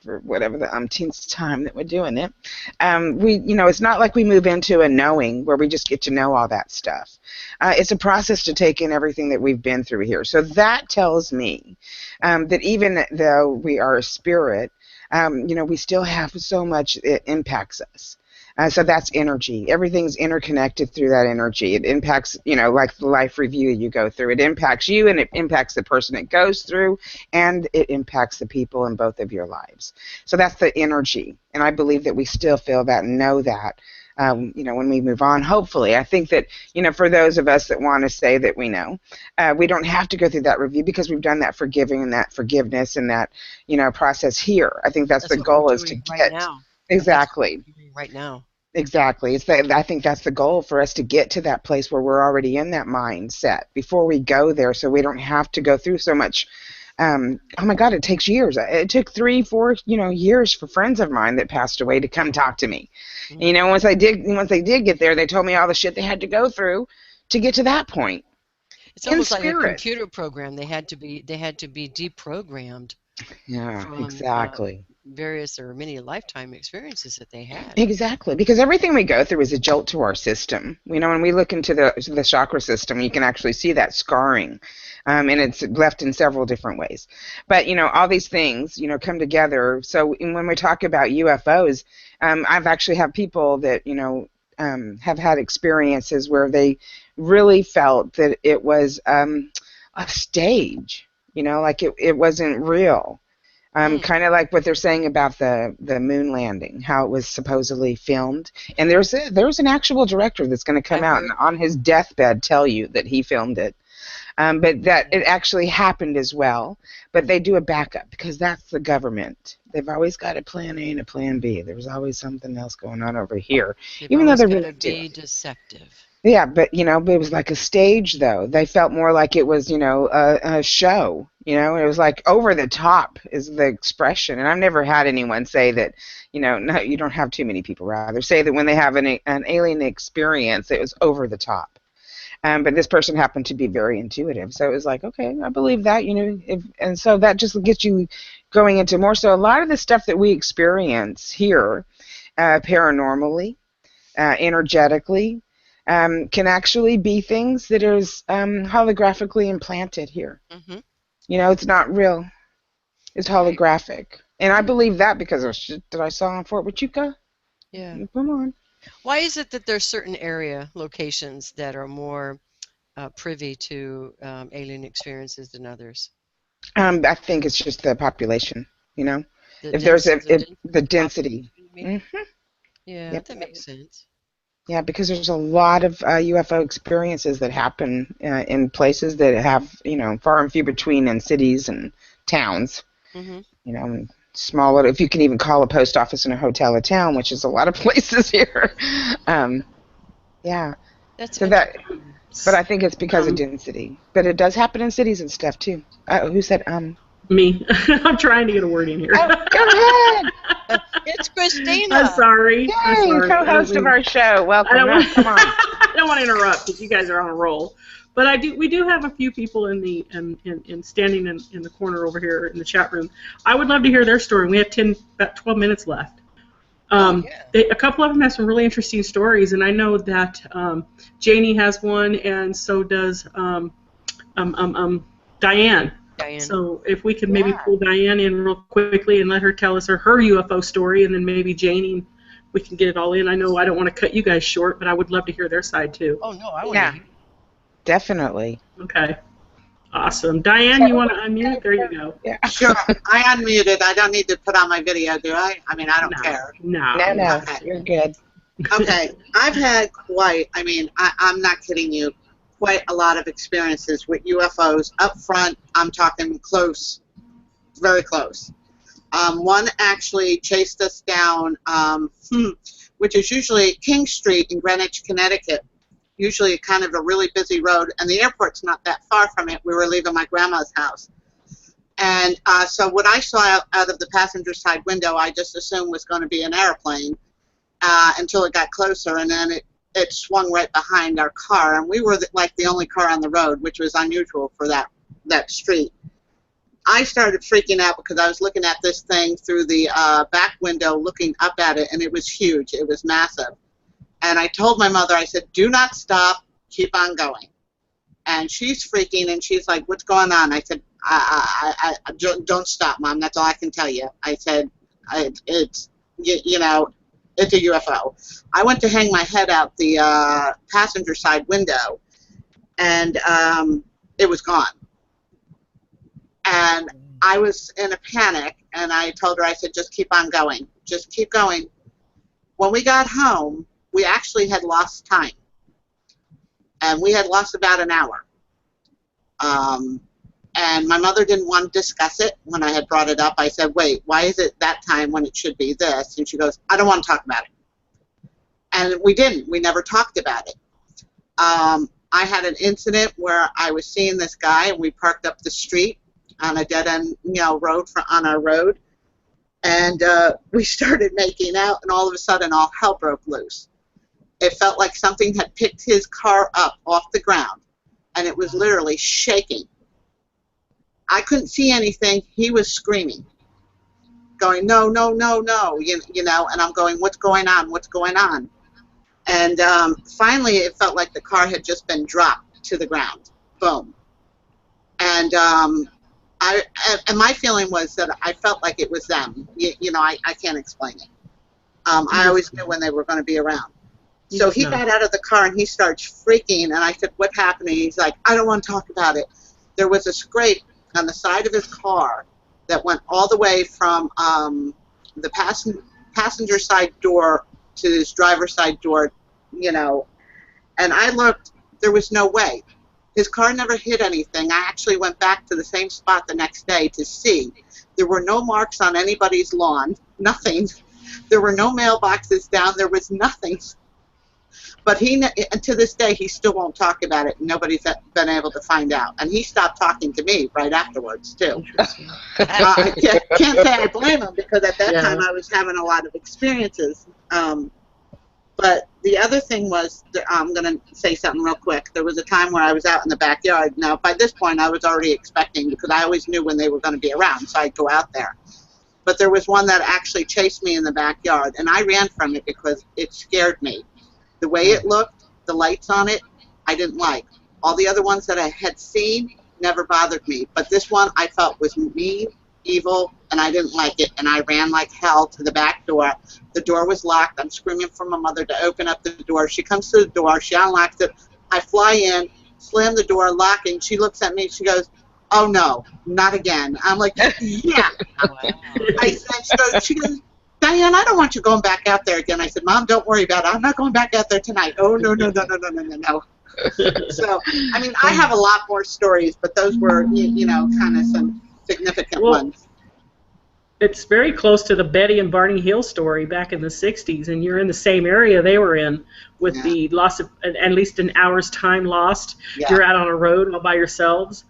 for whatever the umpteenth time that we're doing it. It's not like we move into a knowing where we just get to know all that stuff. It's a process to take in everything that we've been through here. So that tells me that even though we are a spirit, we still have so much that impacts us. So that's energy. Everything's interconnected through that energy. It impacts, like the life review you go through. It impacts you, and it impacts the person it goes through, and it impacts the people in both of your lives. So that's the energy, and I believe that we still feel that and know that, when we move on, hopefully. I think that, for those of us that want to say that we know, we don't have to go through that review because we've done that forgiving and that forgiveness and that, process here. I think that's the goal, is to right get now. exactly. Right now. Exactly. I think that's the goal, for us to get to that place where we're already in that mindset before we go there, so we don't have to go through so much. Oh my God, it takes years. It took 3-4 years for friends of mine that passed away to come talk to me. Mm-hmm. And, once they did get there, they told me all the shit they had to go through to get to that point. It's almost like a computer program. They had to be deprogrammed. Yeah, from, exactly. Various or many lifetime experiences that they had. Exactly, because everything we go through is a jolt to our system. When we look into the chakra system, you can actually see that scarring, and it's left in several different ways. But all these things come together. So when we talk about UFOs, I've actually had people that have had experiences where they really felt that it was a stage. Like it wasn't real. Kind of like what they're saying about the moon landing, how it was supposedly filmed. And there's an actual director that's going to come out and on his deathbed tell you that he filmed it. But that it actually happened as well. But they do a backup because that's the government. They've always got a plan A and a plan B. There's always something else going on over here. Even though they're really be deceptive. Yeah, but it was like a stage, though. They felt more like it was, a show. It was like over the top is the expression. And I've never had anyone say that, no, you don't have too many people rather say that when they have an alien experience, it was over the top. But this person happened to be very intuitive, so it was like, okay, I believe that, and so that just gets you going into more. So a lot of the stuff that we experience here, paranormally, energetically, can actually be things that is holographically implanted here. Mm-hmm. It's not real. It's holographic. And I believe that because of shit that I saw on Fort Huachuca. Yeah. Come on. Why is it that there's certain locations that are more privy to alien experiences than others? I think it's just the population, If there's the density. Mm-hmm. Yeah, yep. That makes sense. Yeah, because there's a lot of UFO experiences that happen in places that have, far and few between in cities and towns. Mm-hmm. Small little, if you can even call a post office and a hotel a town, which is a lot of places here. Yeah. That's so that. But I think it's because of density. But it does happen in cities and stuff too. Who said Me. I'm trying to get a word in here. Oh, go ahead. It's Christina. I'm sorry. Yay, I'm sorry. Co-host of our show. Welcome. Come on. I don't want to interrupt because you guys are on a roll. But we do have a few people in standing in the corner over here in the chat room. I would love to hear their story. We have about 12 minutes left. A couple of them have some really interesting stories, and I know that Janie has one, and so does Diane. So if we could maybe pull Diane in real quickly and let her tell us her UFO story, and then maybe Janie, we can get it all in. I know I don't want to cut you guys short, but I would love to hear their side too. Oh no, I want to hear. Definitely. Okay. Awesome. Diane, you want to unmute? There you go. Yeah. Sure. I unmuted. I don't need to put on my video, do I? I mean, I don't care. No. Okay. You're good. Okay. I've had I'm not kidding you, quite a lot of experiences with UFOs. Up front, I'm talking close, very close. One actually chased us down, which is usually King Street in Greenwich, Connecticut. Usually kind of a really busy road, and the airport's not that far from it. We were leaving my grandma's house. And so what I saw out of the passenger side window, I just assumed was going to be an airplane until it got closer, and then it swung right behind our car. And we were like the only car on the road, which was unusual for that street. I started freaking out because I was looking at this thing through the back window, looking up at it, and it was huge. It was massive. And I told my mother, I said, do not stop, keep on going. And she's freaking, and she's like, what's going on? I said, I don't stop, Mom. That's all I can tell you. I said, it's a UFO. I went to hang my head out the passenger side window, and it was gone. And I was in a panic, and I told her, I said, just keep on going. Just keep going. When we got home, we actually had lost time. And we had lost about an hour. And my mother didn't want to discuss it when I had brought it up. I said, wait, why is it that time when it should be this? And she goes, I don't want to talk about it. And we didn't. We never talked about it. I had an incident where I was seeing this guy, and we parked up the street on a dead-end road on our road. And we started making out, and all of a sudden all hell broke loose. It felt like something had picked his car up off the ground, and it was literally shaking. I couldn't see anything. He was screaming, going, no, no, no, no, and I'm going, what's going on, what's going on? And finally it felt like the car had just been dropped to the ground. Boom. And my feeling was that I felt like it was them. I can't explain it. I always knew when they were going to be around. So he got out of the car, and he starts freaking, and I said, what happened? And he's like, I don't want to talk about it. There was a scrape on the side of his car that went all the way from the passenger side door to his driver's side door, and I looked, there was no way. His car never hit anything. I actually went back to the same spot the next day to see. There were no marks on anybody's lawn, nothing. There were no mailboxes down, there was nothing. But and to this day, he still won't talk about it. Nobody's been able to find out. And he stopped talking to me right afterwards, too. I can't say I blame him, because at that time I was having a lot of experiences. But the other thing was, I'm going to say something real quick. There was a time where I was out in the backyard. Now, by this point, I was already expecting, because I always knew when they were going to be around, so I'd go out there. But there was one that actually chased me in the backyard, and I ran from it because it scared me. The way it looked, the lights on it, I didn't like. All the other ones that I had seen never bothered me. But this one I felt was mean, evil, and I didn't like it. And I ran like hell to the back door. The door was locked. I'm screaming for my mother to open up the door. She comes to the door. She unlocks it. I fly in, slam the door, locking. She looks at me. She goes, oh, no, not again. I'm like, yeah. I said, she goes, Diane, I don't want you going back out there again. I said, Mom, don't worry about it. I'm not going back out there tonight. Oh, no. So, I mean, I have a lot more stories, but those were, kind of some significant ones. It's very close to the Betty and Barney Hill story back in the 60s, and you're in the same area they were in with the loss of at least an hour's time lost. Yeah. You're out on a road all by yourselves,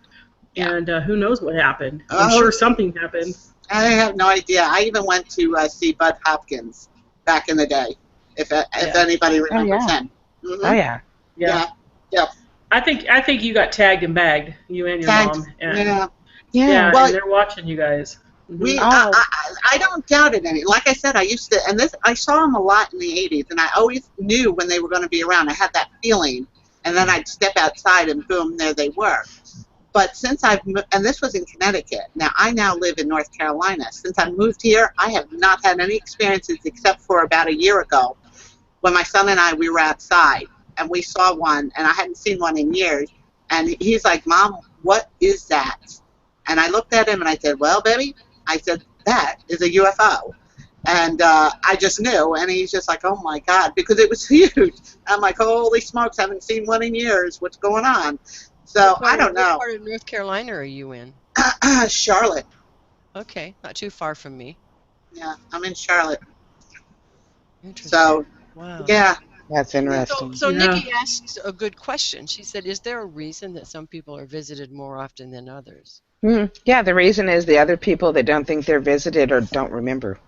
and who knows what happened. I'm sure something happened. I have no idea. I even went to see Bud Hopkins back in the day, if anybody remembers him. Mm-hmm. Oh, yeah. Yeah. I think you got tagged and bagged, you and your mom. And, well, and they're watching you guys. Mm-hmm. I don't doubt it any. Like I said, I used to, and I saw them a lot in the 80s, and I always knew when they were going to be around. I had that feeling, and then I'd step outside, and boom, there they were. But since and this was in Connecticut. Now, I now live in North Carolina. Since I moved here, I have not had any experiences except for about a year ago when my son and we were outside, and we saw one, and I hadn't seen one in years. And he's like, Mom, what is that? And I looked at him, and I said, well, baby, I said, that is a UFO. And I just knew, and he's just like, oh, my God, because it was huge. I'm like, holy smokes, I haven't seen one in years. What's going on? So, I don't know. What part of North Carolina are you in? Charlotte. Okay, not too far from me. Yeah, I'm in Charlotte. Interesting. So, yeah. That's interesting. So Nikki asked a good question. She said, is there a reason that some people are visited more often than others? Yeah, the reason is the other people that don't think they're visited or don't remember.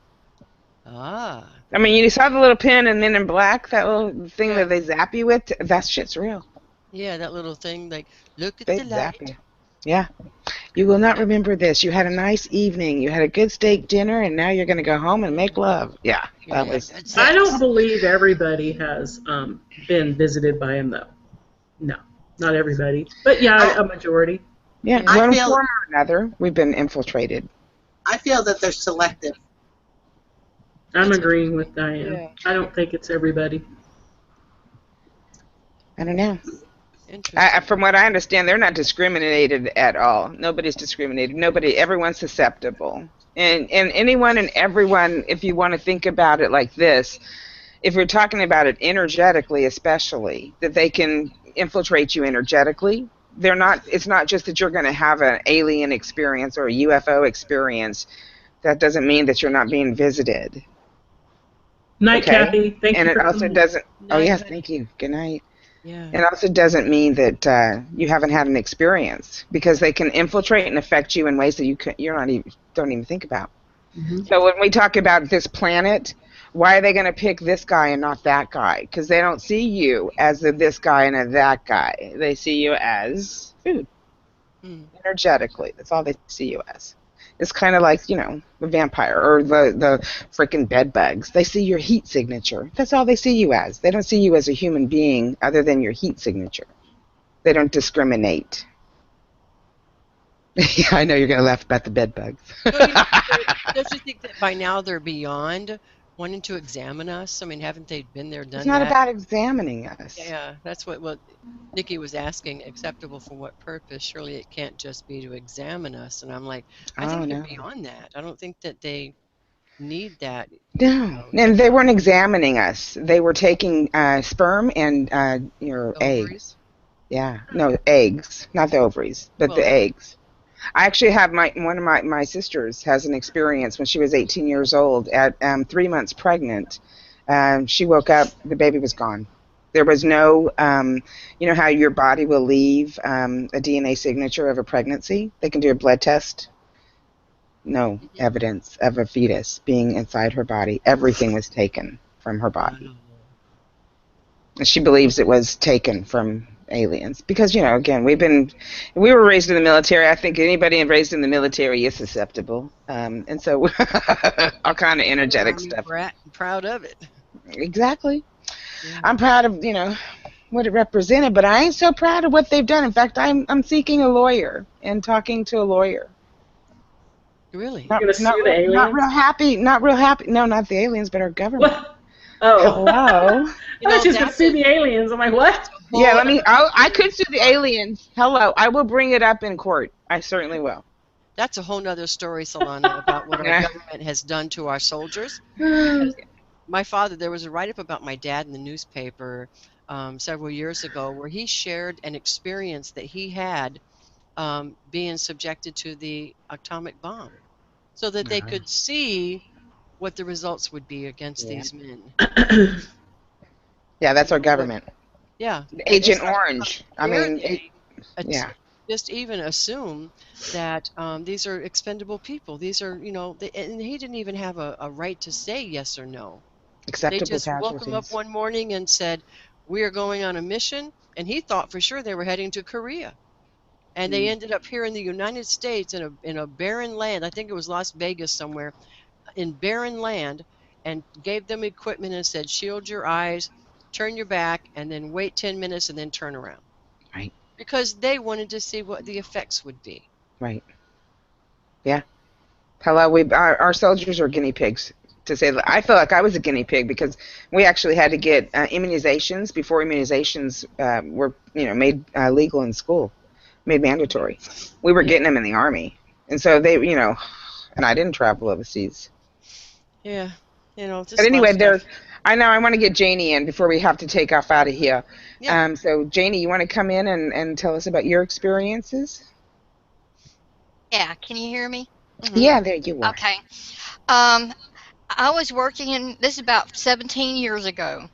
Ah. I mean, you saw the little pin in Men in Black, that little thing that they zap you with? That shit's real. Yeah, that little thing, like, look at the light. Zap you. Yeah. You will not remember this. You had a nice evening. You had a good steak dinner, and now you're going to go home and make love. Yeah, that was. That's I don't sex. believe everybody has been visited by him, though. No, not everybody. But yeah, a majority. Yeah, I one feel form or another, we've been infiltrated. I feel that they're selective. I'm That's agreeing with Diane. Yeah. I don't think it's everybody. I don't know. Interesting. From what I understand, they're not discriminated at all. Nobody's discriminated. Nobody. Everyone's susceptible. And anyone and everyone, if you want to think about it like this, if we're talking about it energetically, especially that they can infiltrate you energetically. They're not. It's not just that you're going to have an alien experience or a UFO experience. That doesn't mean that you're not being visited. Night, Okay. Kathy. Thank And you it for also coming. doesn't. Oh Night, yes, honey. thank you. Good night. Yeah. It also doesn't mean that you haven't had an experience because they can infiltrate and affect you in ways that you're not even don't even think about. Mm-hmm. So when we talk about this planet, why are they going to pick this guy and not that guy? Because they don't see you as a this guy and a that guy. They see you as food, energetically. That's all they see you as. It's kind of like, the vampire or the freaking bed bugs. They see your heat signature. That's all they see you as. They don't see you as a human being other than your heat signature. They don't discriminate. Yeah, I know you're going to laugh about the bed bugs. Don't you think that by now they're beyond wanting to examine us? I mean, haven't they been there, done It's not that? about examining us. Yeah, that's what Nikki was asking. Acceptable for what purpose? Surely it can't just be to examine us. And I'm like, I Oh, think they're no. beyond that. I don't think that they need that. No, and they weren't examining us. They were taking sperm and your Ovaries? eggs. Yeah, no, eggs, not the ovaries, but Well, the eggs. I actually have one of my sisters has an experience when she was 18 years old at 3 months pregnant. She woke up, the baby was gone. There was no, you know how your body will leave a DNA signature of a pregnancy? They can do a blood test. No evidence of a fetus being inside her body. Everything was taken from her body. And she believes it was taken from aliens because, again, we were raised in the military. I think anybody raised in the military is susceptible. And so all kind of energetic Army stuff. brat, proud of it. Exactly. Yeah. I'm proud of, what it represented, but I ain't so proud of what they've done. In fact, I'm seeking a lawyer and talking to a lawyer. Really? You're going to sue the aliens? Not real happy. Not real happy. No, not the aliens, but our government. What? Oh. Hello. I thought you was going to sue the aliens. I'm like, what? Yeah, I could sue the aliens. Hello. I will bring it up in court. I certainly will. That's a whole nother story, Solana, about what our government has done to our soldiers. My father, there was a write-up about my dad in the newspaper several years ago where he shared an experience that he had being subjected to the atomic bomb so that they could see what the results would be against these men. Yeah, that's our government. Yeah. Agent Orange. I mean, yeah. Just even assume that these are expendable people. These are, and he didn't even have a right to say yes or no. Acceptable They just woke him up one morning and said, "We are going on a mission," and he thought for sure they were heading to Korea. And they ended up here in the United States in a barren land. I think it was Las Vegas somewhere, in barren land, and gave them equipment and said, "Shield your eyes, turn your back, and then wait 10 minutes and then turn around." Right. Because they wanted to see what the effects would be. Right. Yeah. Hello. Our soldiers are guinea pigs. To say that, I feel like I was a guinea pig because we actually had to get immunizations before immunizations were made legal in school, made mandatory. We were getting them in the Army, and so they and I didn't travel overseas. Yeah, just but anyway, I want to get Janie in before we have to take off out of here. Yeah. So Janie, you want to come in and tell us about your experiences? Yeah, can you hear me? Mm-hmm. Yeah, there you are. Okay. I was working this is about 17 years ago,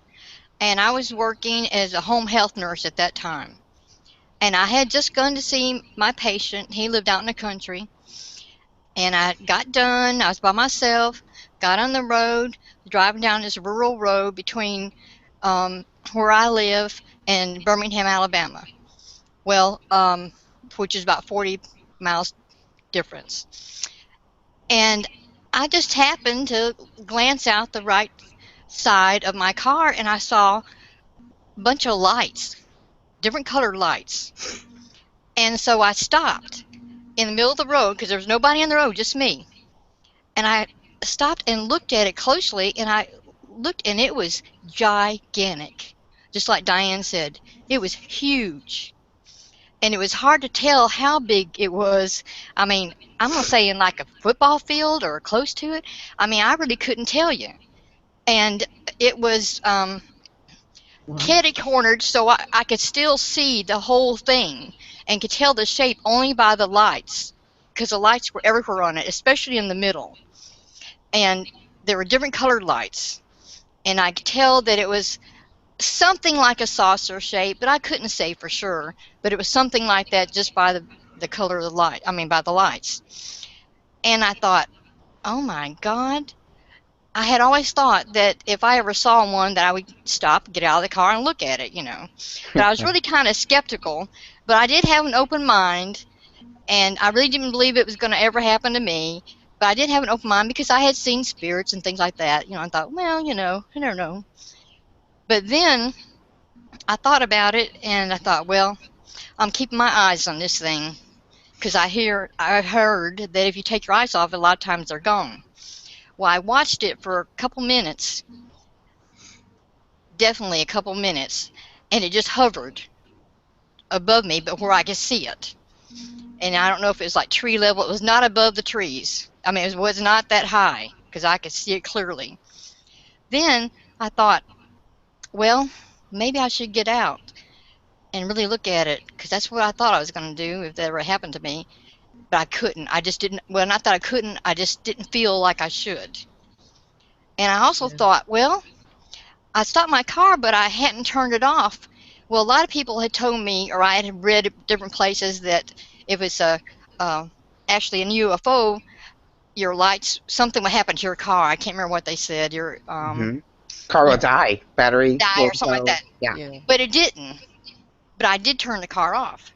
and I was working as a home health nurse at that time. And I had just gone to see my patient. He lived out in the country. And I got done. I was by myself, got on the road, driving down this rural road between where I live and Birmingham, Alabama. Well, which is about 40 miles difference. And I just happened to glance out the right side of my car, and I saw a bunch of lights, different colored lights. And so I stopped in the middle of the road because there was nobody on the road, just me. And I stopped and looked at it closely, and I looked, and it was gigantic. Just like Diane said, it was huge. And it was hard to tell how big it was. I mean, I'm going to say in like a football field or close to it. I mean, I really couldn't tell you. And it was catty-cornered, so I could still see the whole thing and could tell the shape only by the lights, because the lights were everywhere on it, especially in the middle. And there were different colored lights. And I could tell that it was something like a saucer shape, but I couldn't say for sure. But it was something like that just by the color of the light, by the lights. And I thought, oh my God. I had always thought that if I ever saw one that I would stop, get out of the car, and look at it, But I was really kind of skeptical, but I did have an open mind, and I really didn't believe it was going to ever happen to me. But I did have an open mind because I had seen spirits and things like that. I thought, well, I don't know. But then I thought about it, and I thought, well, I'm keeping my eyes on this thing because I heard that if you take your eyes off, a lot of times they're gone. Well, I watched it for a couple minutes, definitely a couple minutes, and it just hovered above me, but where I could see it. And I don't know if it was like tree level. It was not above the trees. I mean, it was not that high because I could see it clearly. Then I thought, well, maybe I should get out and really look at it because that's what I thought I was going to do if that ever happened to me. But I couldn't. I just didn't. Well, not that I couldn't. I just didn't feel like I should. And I also thought, well, I stopped my car, but I hadn't turned it off. Well, a lot of people had told me, or I had read at different places, that if it's actually a UFO, your lights, something would happen to your car. I can't remember what they said. Your car will die, battery die will or something go. like that. Yeah. But it didn't. But I did turn the car off,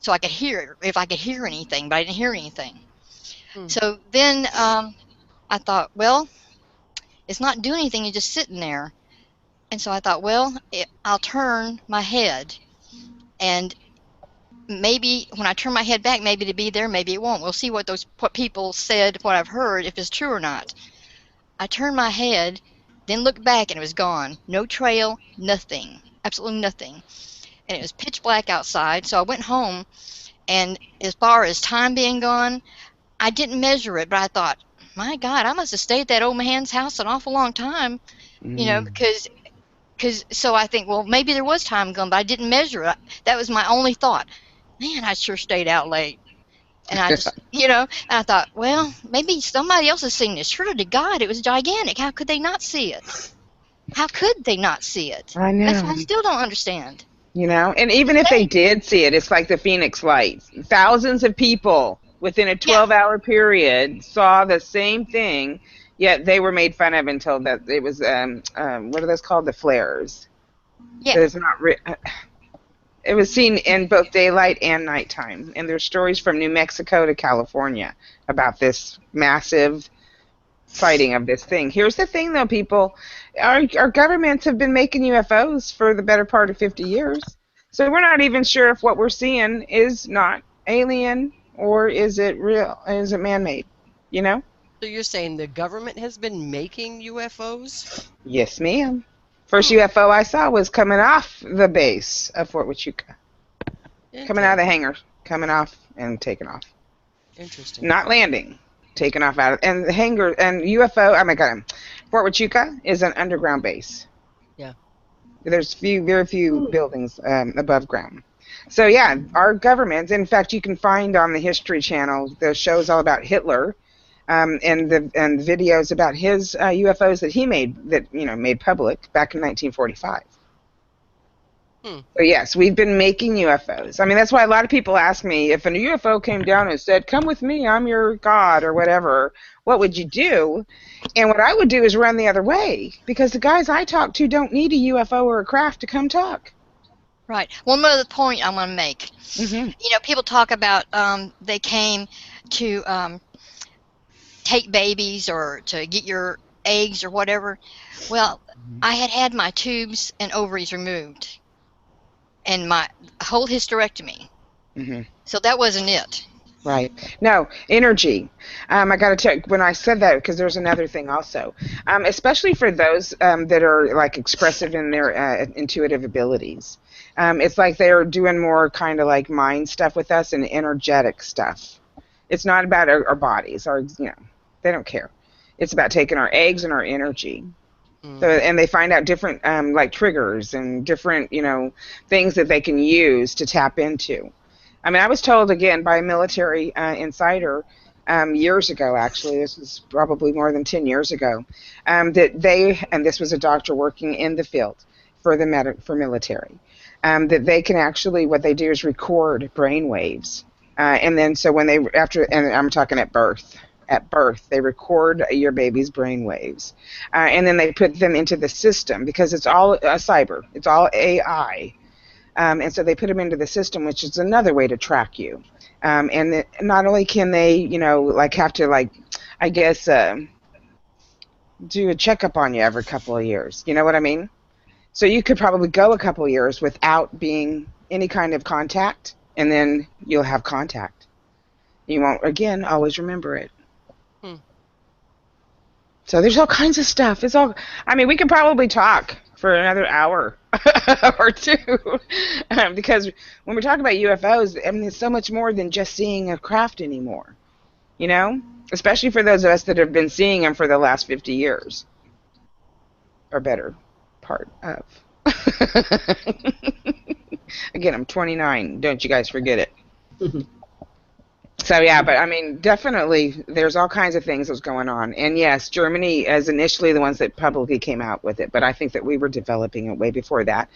so I could hear it, if I could hear anything. But I didn't hear anything. So then I thought, well, it's not doing anything. It's just sitting there. And so I thought, well, I'll turn my head, and maybe when I turn my head back, maybe it'll be there, maybe it won't. We'll see what people said, what I've heard, if it's true or not. I turned my head, then looked back, and it was gone. No trail, nothing, absolutely nothing. And it was pitch black outside, so I went home, and as far as time being gone, I didn't measure it, but I thought, my God, I must have stayed at that old man's house an awful long time, because so I think, well, maybe there was time gone, but I didn't measure it. That was my only thought. Man, I sure stayed out late. And I just, and I thought, well, maybe somebody else has seen this. Sure to God, it was gigantic. How could they not see it? How could they not see it? I know. That's what I still don't understand. And even if they did see it, it's like the Phoenix Lights. Thousands of people within a 12-hour period saw the same thing. Yet they were made fun of until that it was what are those called? The flares. Yeah. So it's not. It was seen in both daylight and nighttime, and there's stories from New Mexico to California about this massive sighting of this thing. Here's the thing, though, people: our governments have been making UFOs for the better part of 50 years, so we're not even sure if what we're seeing is not alien or is it real? Is it man-made? So you're saying the government has been making UFOs? Yes, ma'am. First UFO I saw was coming off the base of Fort Huachuca. Coming out of the hangar. Coming off and taking off. Interesting. Not landing. Taking off out of... And the hangar... And UFO... Oh, my God. Fort Huachuca is an underground base. Yeah. There's very few buildings above ground. So, yeah, our governments... In fact, you can find on the History Channel the shows all about Hitler... and the videos about his UFOs that he made made public back in 1945. So yes, we've been making UFOs. I mean, that's why a lot of people ask me if a UFO came down and said, "Come with me, I'm your God," or whatever. What would you do? And what I would do is run the other way because the guys I talk to don't need a UFO or a craft to come talk. Right. One other point I want to make. Mm-hmm. You know, people talk about they came to take babies or to get your eggs or whatever. Well, I had my tubes and ovaries removed and my whole hysterectomy. Mm-hmm. So that wasn't it. Right. No, energy. I got to tell you, when I said that, because there's another thing also, especially for those that are like expressive in their intuitive abilities. It's like they're doing more kind of like mind stuff with us and energetic stuff. It's not about our bodies, they don't care. It's about taking our eggs and our energy. So, and they find out different like triggers and different, things that they can use to tap into. I mean, I was told again by a military insider years ago, actually, this was probably more than 10 years ago, that they, and this was a doctor working in the field for military, that they can actually, what they do is record brain waves. And then so when and I'm talking at birth, they record your baby's brain waves. And then they put them into the system because it's all cyber, it's all AI. And so they put them into the system, which is another way to track you. And not only can they, have to, I guess, do a checkup on you every couple of years. You know what I mean? So you could probably go a couple of years without being any kind of contact, and then you'll have contact. You won't, again, always remember it. So there's all kinds of stuff. We could probably talk for another hour or two, because when we talk about UFOs, it's so much more than just seeing a craft anymore, especially for those of us that have been seeing them for the last 50 years or better part of. Again, I'm 29. Don't you guys forget it. So, yeah, but definitely there's all kinds of things that's going on. And yes, Germany is initially the ones that publicly came out with it, but I think that we were developing it way before that.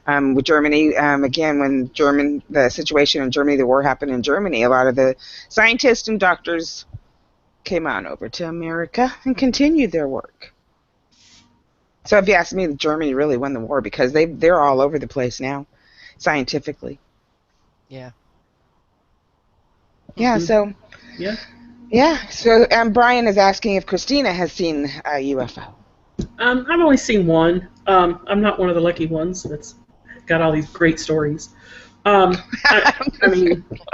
With Germany, again, when the situation in Germany, the war happened in Germany, a lot of the scientists and doctors came on over to America and continued their work. So if you ask me, Germany really won the war because they're all over the place now, scientifically. Yeah. Yeah, so... Yeah. Yeah, so Brian is asking if Christina has seen a UFO. I've only seen one. I'm not one of the lucky ones that's got all these great stories. I'm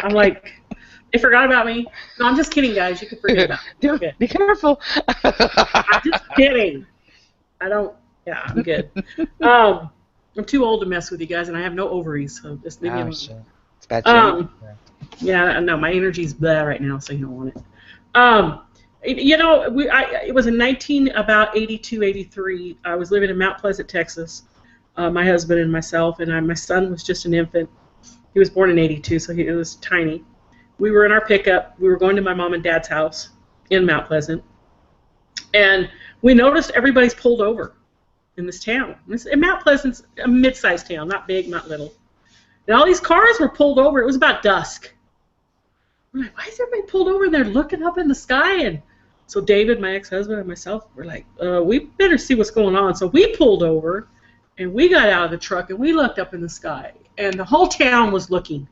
like, they forgot about me. No, I'm just kidding, guys. You can forget about me. Okay. Be careful. I'm just kidding. I'm good. I'm too old to mess with you guys, and I have no ovaries, so just leave me alone. Shit. It's bad. Yeah, no, my energy's blah right now, so you don't want it. It was in 82, 83. I was living in Mount Pleasant, Texas. My husband and myself, and my son was just an infant. He was born in 82, so he was tiny. We were in our pickup. We were going to my mom and dad's house in Mount Pleasant, and we noticed everybody's pulled over in this town. And Mount Pleasant's a mid-sized town, not big, not little. And all these cars were pulled over. It was about dusk. We're like, why is everybody pulled over? And they're looking up in the sky. And so David, my ex-husband, and myself were like, we better see what's going on. So we pulled over, and we got out of the truck, and we looked up in the sky. And the whole town was looking.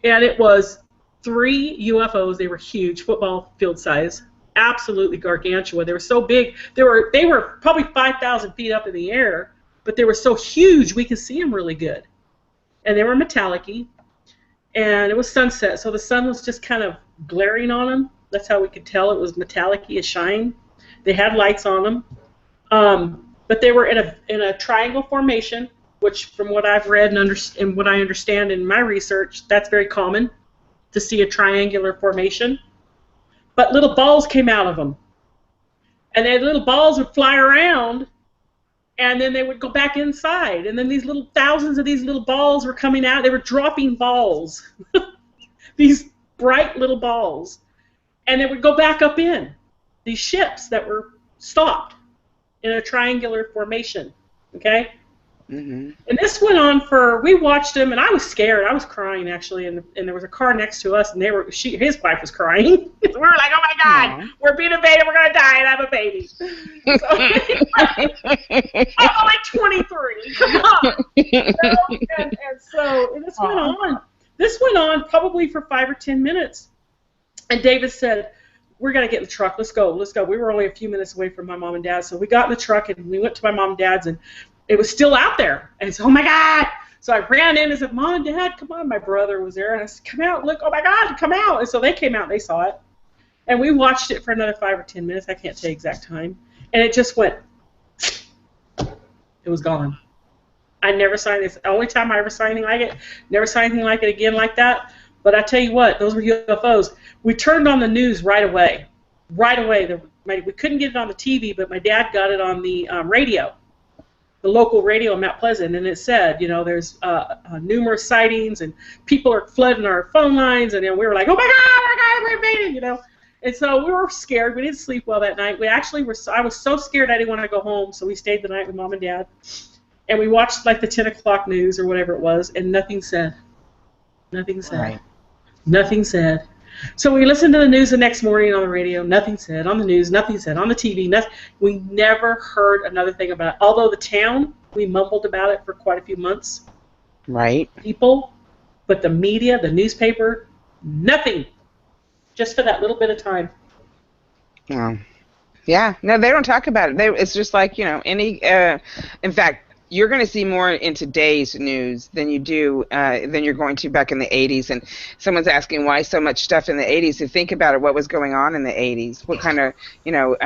And it was 3 UFOs. They were huge, football field size, absolutely gargantuan. They were so big. They were probably 5,000 feet up in the air, but they were so huge we could see them really good. And they were metallic-y. And it was sunset, so the sun was just kind of glaring on them. That's how we could tell it was metallic-y, a shine. They had lights on them. But they were in a triangle formation, which from what I've read and what I understand in my research, that's very common to see a triangular formation. But little balls came out of them. And then little balls would fly around, and then they would go back inside. And then thousands of these little balls were coming out. They were dropping balls, these bright little balls. And they would go back up in these ships that were stopped in a triangular formation, okay? Mm-hmm. And this went on we watched them, and I was scared. I was crying, actually, and there was a car next to us, and his wife was crying. We were like, oh, my God, we're being invaded, we're going to die and have a baby. So, I'm only 23. Come on. And so this went on. This went on probably for 5 or 10 minutes. And David said, we're going to get in the truck. Let's go. Let's go. We were only a few minutes away from my mom and dad. So we got in the truck and we went to my mom and dad's, and it was still out there. And so, oh my God. So I ran in and said, Mom and Dad, come on. My brother was there. And I said, come out. Look. Oh my God, come out. And so they came out and they saw it. And we watched it for another 5 or 10 minutes. I can't tell you exact time. And it just went, it was gone. I never saw this. The only time I ever saw anything like it. Never saw anything like it again like that. But I tell you what, those were UFOs. We turned on the news right away. Right away. We couldn't get it on the TV, but my dad got it on the radio, the local radio in Mount Pleasant, and it said, you know, there's numerous sightings, and people are flooding our phone lines, and then we were like, oh my God, we're invaded, you know. And so we were scared. We didn't sleep well that night. We actually were. I was so scared I didn't want to go home, so we stayed the night with Mom and Dad, and we watched like the 10 o'clock news or whatever it was, and nothing said. Nothing said. Right. Nothing said. So we listened to the news the next morning on the radio. Nothing said. On the news, nothing said. On the TV, nothing. We never heard another thing about it. Although the town, we mumbled about it for quite a few months. Right. People, but the media, the newspaper, nothing. Just for that little bit of time. Yeah. No, they don't talk about it. It's just like, you know, in fact, you're going to see more in today's news than you're going to back in the 80s. And someone's asking why so much stuff in the 80s. To think about it, what was going on in the 80s? What kind of, you know,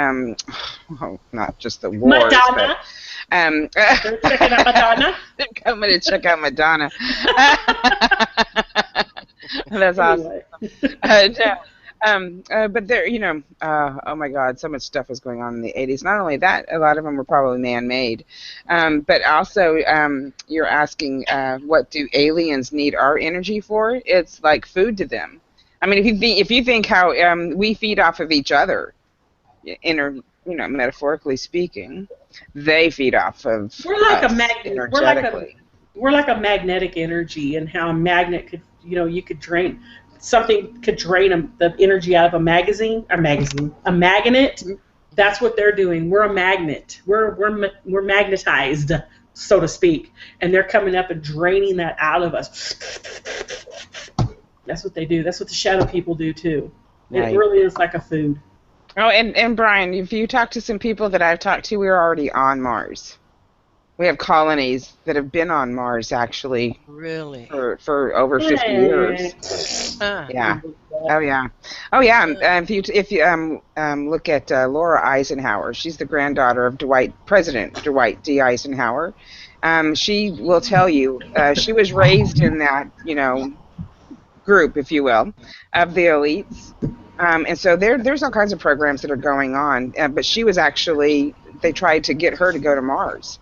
not just the wars, Madonna. but Checking out Madonna. coming to check out Madonna. That's awesome. But there, you know, oh my God, so much stuff was going on in the 80s. Not only that, a lot of them were probably man-made. But also, you're asking, what do aliens need our energy for? It's like food to them. I mean, if you think how we feed off of each other, metaphorically speaking, they feed off of We're like us a magnet. energetically. We're like a magnetic energy, and how a magnet could, you know, you could drain. Something could drain the energy out of a magnet. That's what they're doing. We're a magnet. We're magnetized, so to speak, and they're coming up and draining that out of us. That's what they do. That's what the shadow people do too. Right. It really is like a food. Oh, and Brian, if you talk to some people that I've talked to, we're already on Mars. We have colonies that have been on Mars, actually. Really? For over 50 years. Yeah. Oh yeah. Oh yeah. If you look at Laura Eisenhower, she's the granddaughter of President Dwight D. Eisenhower. She will tell you she was raised in that, you know, group, if you will, of the elites. And so there's all kinds of programs that are going on. But she was actually, they tried to get her to go to Mars.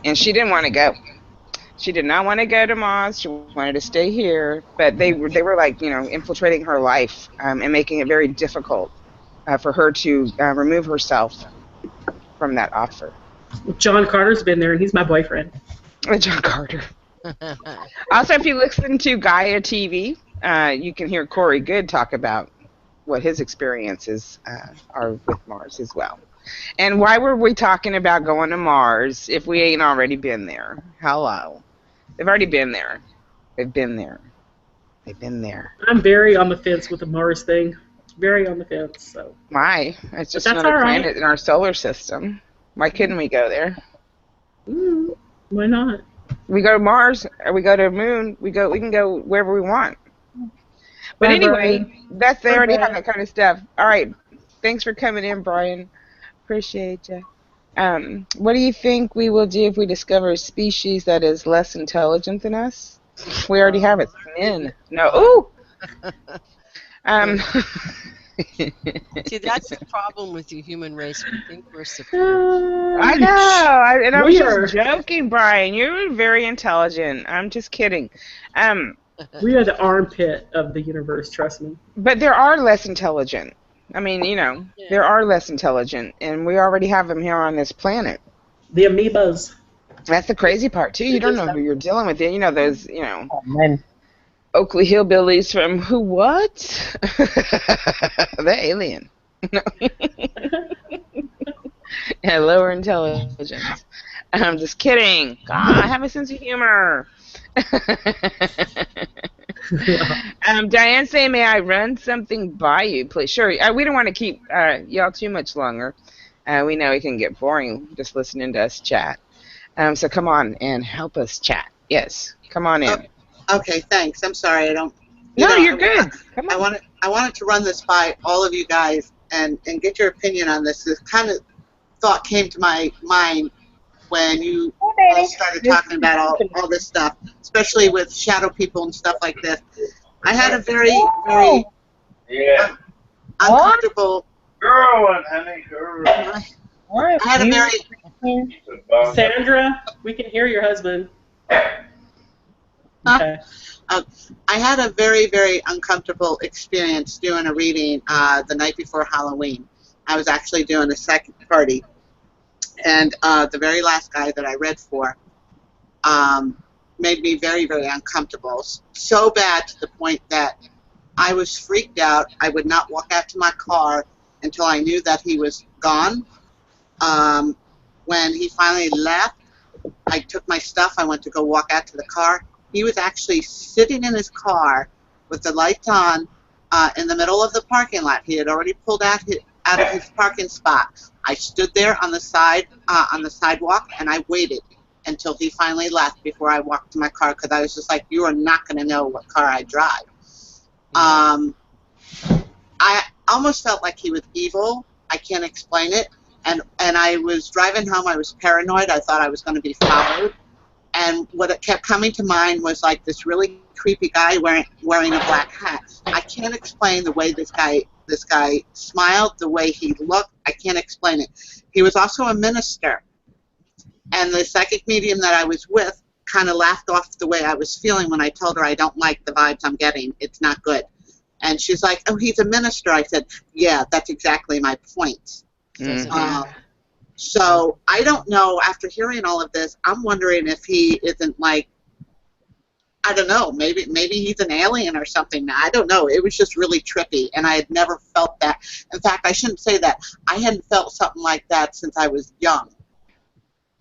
And she didn't want to go. She did not want to go to Mars. She wanted to stay here. But they were like, you know, infiltrating her life and making it very difficult for her to remove herself from that offer. John Carter's been there, and he's my boyfriend. John Carter. Also, if you listen to Gaia TV, you can hear Corey Good talk about what his experiences are with Mars as well. And why were we talking about going to Mars if we ain't already been there? Hello. They've already been there. They've been there. They've been there. I'm very on the fence with the Mars thing. Very on the fence. So. Why? It's just another planet in our solar system. Why couldn't we go there? Why not? We go to Mars, or we go to the moon. We can go wherever we want. But anyway, they already have that kind of stuff. All right. Thanks for coming in, Brian. Appreciate you. What do you think we will do if we discover a species that is less intelligent than us? We already have it. Men. No. Ooh. See, that's the problem with the human race. We think we're superior. I know. And I was just joking, Brian. You're very intelligent. I'm just kidding. We are the armpit of the universe, trust me. But there are less intelligent. I mean, you know, there are less intelligent, and we already have them here on this planet. The amoebas. That's the crazy part, too. You don't know who you're dealing with. You know, those, you know, Oakley hillbillies from who, what? The alien. and lower intelligence. I'm just kidding. God, I have a sense of humor. Diane saying, may I run something by you, please? Sure. We don't want to keep y'all too much longer. We know it can get boring just listening to us chat. So come on and help us chat. Yes, come on in. Okay, thanks. I'm sorry. I don't. No, you're good. Come on. I wanted to run this by all of you guys and get your opinion on this. This kind of thought came to my mind when you all started talking about all this stuff, especially with shadow people and stuff like this. I had a very, very uncomfortable. Girl, honey, girl. I had a very. Sandra, we can hear your husband. Okay. I had a very, very uncomfortable experience doing a reading the night before Halloween. I was actually doing a second party, and the very last guy that I read for made me very, very uncomfortable. So bad to the point that I was freaked out. I would not walk out to my car until I knew that he was gone. When he finally left, I took my stuff. I went to go walk out to the car. He was actually sitting in his car with the lights on in the middle of the parking lot. He had already pulled out of his parking spot. I stood there on the sidewalk, and I waited until he finally left before I walked to my car, because I was just like, you are not going to know what car I drive. I almost felt like he was evil. I can't explain it. And I was driving home. I was paranoid. I thought I was going to be followed. And what it kept coming to mind was like this really creepy guy wearing a black hat. I can't explain the way this guy smiled, the way he looked. I can't explain it. He was also a minister. And the psychic medium that I was with kind of laughed off the way I was feeling when I told her I don't like the vibes I'm getting. It's not good. And she's like, oh, he's a minister. I said, yeah, that's exactly my point. So I don't know, after hearing all of this, I'm wondering if he isn't like, I don't know, maybe he's an alien or something. I don't know. It was just really trippy, and I had never felt that. In fact, I shouldn't say that. I hadn't felt something like that since I was young.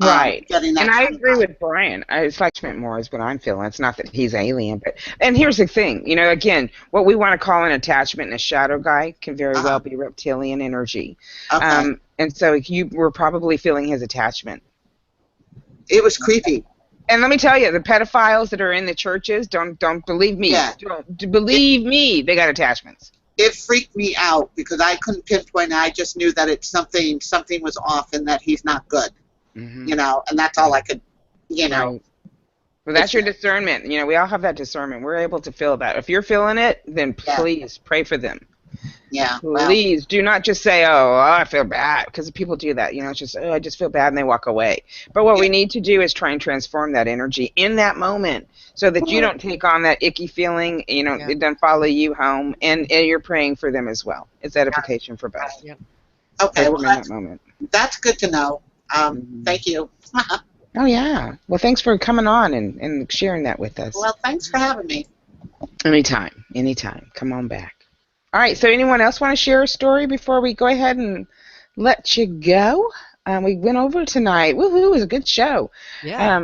Right. And I agree with Brian. It's like more is what I'm feeling. It's not that he's alien, and here's the thing. You know, again, what we want to call an attachment in a shadow guy can very well be reptilian energy. Okay. And so you were probably feeling his attachment. It was creepy. And let me tell you, the pedophiles that are in the churches, don't believe me. Yeah. Don't believe me. They got attachments. It freaked me out because I couldn't pinpoint it. I just knew that it's something was off and that he's not good. You know, and that's all I could, you know. Right. Well, that's your discernment. You know, we all have that discernment. We're able to feel that. If you're feeling it, then please pray for them. Yeah. Please do not just say, oh, I feel bad, because people do that. You know, it's just, oh, I just feel bad, and they walk away. But what we need to do is try and transform that energy in that moment so that you don't take on that icky feeling, you know, it doesn't follow you home, and you're praying for them as well. It's edification for both. Okay, well, that moment. That's good to know. Thank you. Oh, yeah. Well, thanks for coming on and sharing that with us. Well, thanks for having me. Anytime. Come on back. All right, so anyone else want to share a story before we go ahead and let you go? We went over tonight. Woohoo, it was a good show. Yeah.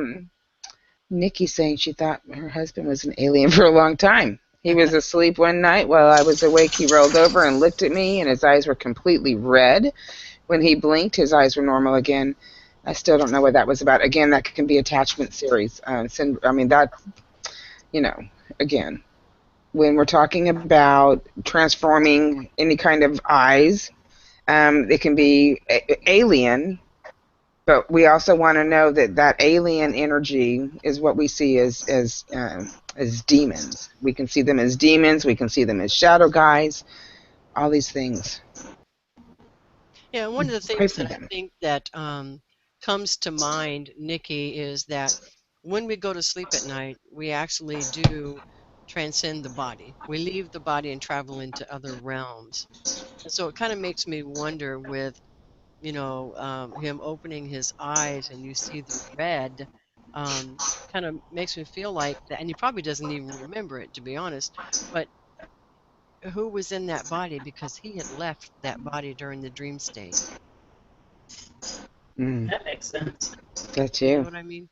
Nikki saying she thought her husband was an alien for a long time. He was asleep one night while I was awake. He rolled over and looked at me, and his eyes were completely red. When he blinked, his eyes were normal again. I still don't know what that was about. Again, that can be attachment series. I mean, that, you know, again, when we're talking about transforming any kind of eyes, it can be alien, but we also want to know that that alien energy is what we see as demons. We can see them as demons. We can see them as shadow guys. All these things. Yeah, one of the things that I think that comes to mind, Nikki, is that when we go to sleep at night, we actually do transcend the body. We leave the body and travel into other realms. And so it kind of makes me wonder with, you know, him opening his eyes and you see the red, kind of makes me feel like that, and he probably doesn't even remember it, to be honest, but who was in that body, because he had left that body during the dream state. That makes sense. That You know too. what I mean?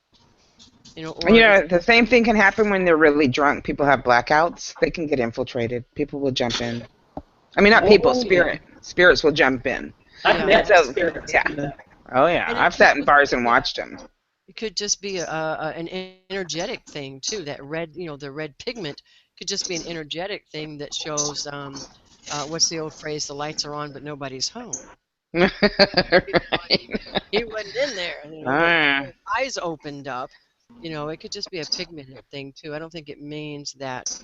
You know, And or it's the same thing can happen when they're really drunk. People have blackouts. They can get infiltrated. People will jump in. I mean, not people, Oh yeah, spirits will jump in. I've yeah, And met so, spirits. yeah. Oh, yeah. and I've sat in bars and watched them. it could just be an energetic thing too. That red, the red pigment could just be an energetic thing that shows. What's the old phrase? The lights are on, but nobody's home. Right. He wasn't in there, but Ah, his eyes opened up. It could just be a pigmented thing too. I don't think it means that,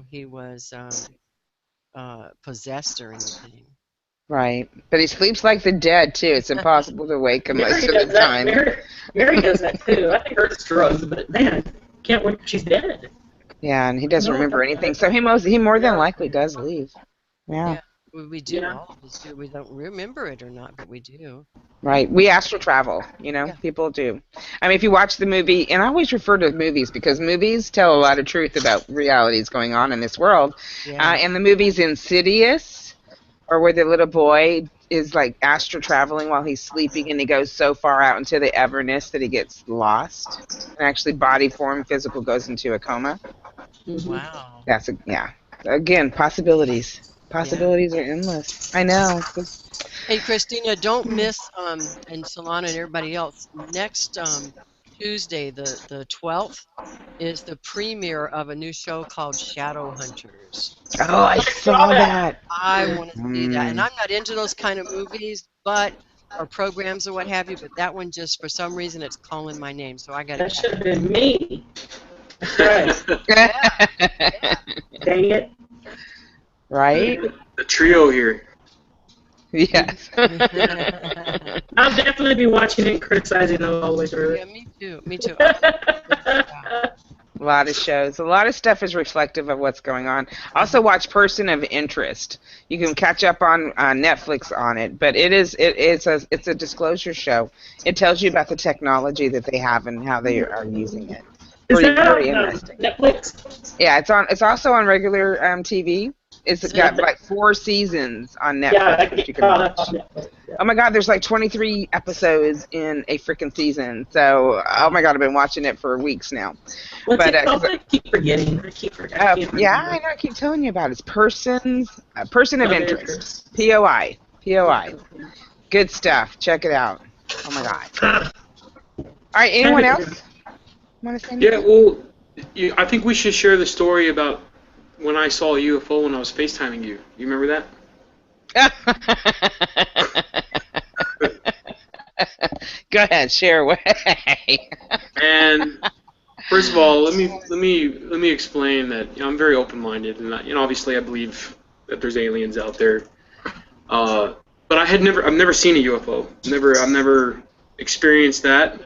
he was possessed or anything. right. But he sleeps like the dead, too. It's impossible to wake him most Mary of does the that. time. Mary does that too. I think hers drugs, but man, can't wait. She's dead. Yeah, and he doesn't No, remember anything. So he more than likely does leave. Yeah. Yeah, we do. Yeah. All of us do. We don't remember it or not, but we do. Right. We astral travel, Yeah. people do. I mean, if you watch the movie, and I always refer to movies because movies tell a lot of truth about realities going on in this world. Yeah. And the movie's Insidious, or where the little boy is like astral traveling while he's sleeping and he goes so far out into the everness that he gets lost. And actually body form, physical goes into a coma. Wow. Yeah. Again, possibilities. Possibilities are endless. I know. Hey, Christina, don't miss, and Solana and everybody else, next Tuesday, the 12th, is the premiere of a new show called Shadow Hunters. Oh, I saw that. I want to see that. And I'm not into those kind of movies, or programs or what have you, but that one just, for some reason, it's calling my name, so I got That to should have been me. That's right. Dang it. Right? The trio here. Yes. I'll definitely be watching it and criticizing it all the way through Yeah, it. me too. A lot of shows. A lot of stuff is reflective of what's going on. Also watch Person of Interest. You can catch up on Netflix on it, but it's a disclosure show. It tells you about the technology that they have and how they are using it. Is that Very on interesting. Netflix? Yeah, it's also on regular TV. It's got like 4 seasons on Netflix Yeah, I that get you can caught watch. up on Netflix. Yeah. Oh my God, there's like 23 episodes in a freaking season. So, oh my God, I've been watching it for weeks now. What's But, it called? I keep forgetting. yeah, I know. I keep telling you about it. It's Person of Interest. POI. Good stuff. Check it out. Oh my God. All right. Anyone else want to say anything? Yeah, well, I think we should share the story about when I saw a UFO when I was FaceTiming you. You remember that? Go ahead, share away. And first of all, let me explain that I'm very open-minded, and obviously I believe that there's aliens out there. But I've never seen a UFO. I've never experienced that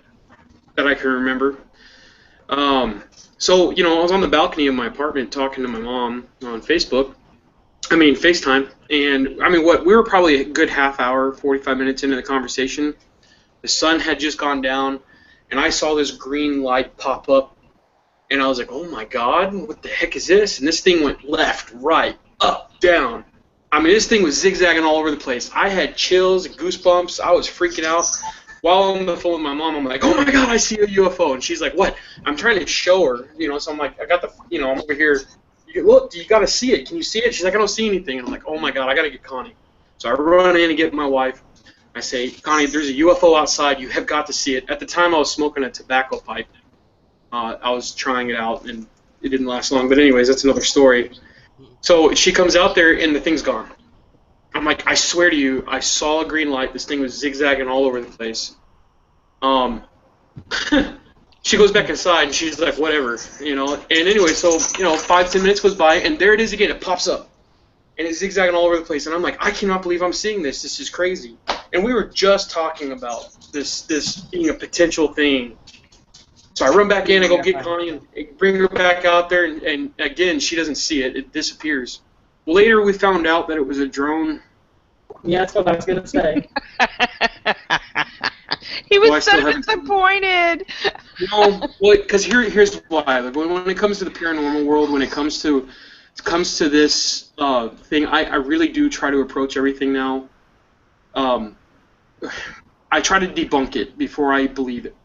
I can remember. So I was on the balcony of my apartment talking to my mom on FaceTime, and we were probably a good half hour, 45 minutes into the conversation. The sun had just gone down, and I saw this green light pop up, and I was like, oh my God, what the heck is this? And this thing went left, right, up, down. This thing was zigzagging all over the place. I had chills and goosebumps. I was freaking out. While I'm on the phone with my mom, I'm like, oh my God, I see a UFO. And she's like, what? I'm trying to show her, so I'm like, I got I'm over here. Look, you got to see it. Can you see it? She's like, I don't see anything. And I'm like, oh my God, I got to get Connie. So I run in and get my wife. I say, Connie, there's a UFO outside. You have got to see it. At the time, I was smoking a tobacco pipe. I was trying it out, and it didn't last long. But anyways, that's another story. So she comes out there, and the thing's gone. I'm like, I swear to you, I saw a green light. This thing was zigzagging all over the place. She goes back inside, and she's like, whatever, And anyway, so, 5-10 minutes goes by, and there it is again. It pops up. And it's zigzagging all over the place. And I'm like, I cannot believe I'm seeing this. This is crazy. And we were just talking about this being a potential thing. So I run back in, I go get Connie, and bring her back out there, and again, she doesn't see it. It disappears. Later, we found out that it was a drone. Yeah, that's what I was going to say. He was so disappointed. Because here's why. Like, when it comes to the paranormal world, when it comes to this thing, I really do try to approach everything now. I try to debunk it before I believe it.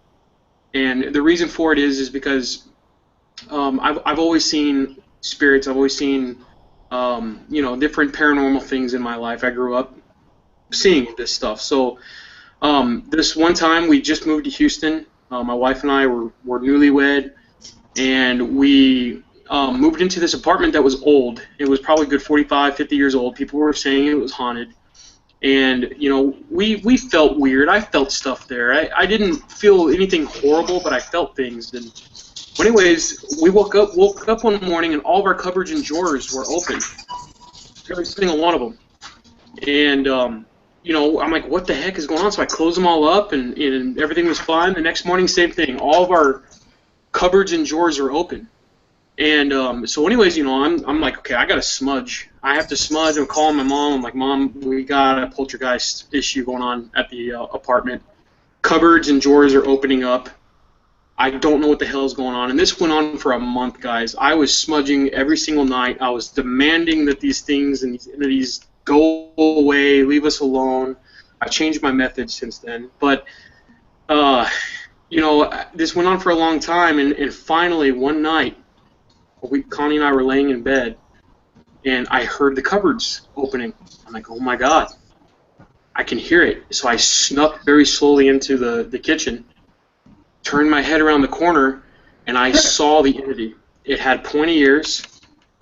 And the reason for it is because I've always seen spirits. I've always seen different paranormal things in my life. I grew up seeing this stuff. So this one time we just moved to Houston. My wife and I were newlywed, and we moved into this apartment that was old. It was probably a good 45, 50 years old. People were saying it was haunted. And, we felt weird. I felt stuff there. I didn't feel anything horrible, but I felt things. And anyways, we woke up one morning, and all of our cupboards and drawers were open. Every single one of them. And, I'm like, what the heck is going on? So I closed them all up, and everything was fine. The next morning, same thing. All of our cupboards and drawers are open. And so anyways, I'm like, okay, I got to smudge. I have to smudge. I'm calling my mom. I'm like, Mom, we got a poltergeist issue going on at the apartment. Cupboards and drawers are opening up. I don't know what the hell is going on. And this went on for a month, guys. I was smudging every single night. I was demanding that these things and these go away, leave us alone. I changed my methods since then. But, this went on for a long time. And finally, one night, Connie and I were laying in bed, and I heard the cupboards opening. I'm like, oh my God, I can hear it. So I snuck very slowly into the kitchen, turned my head around the corner, and I saw the entity. It had pointy ears,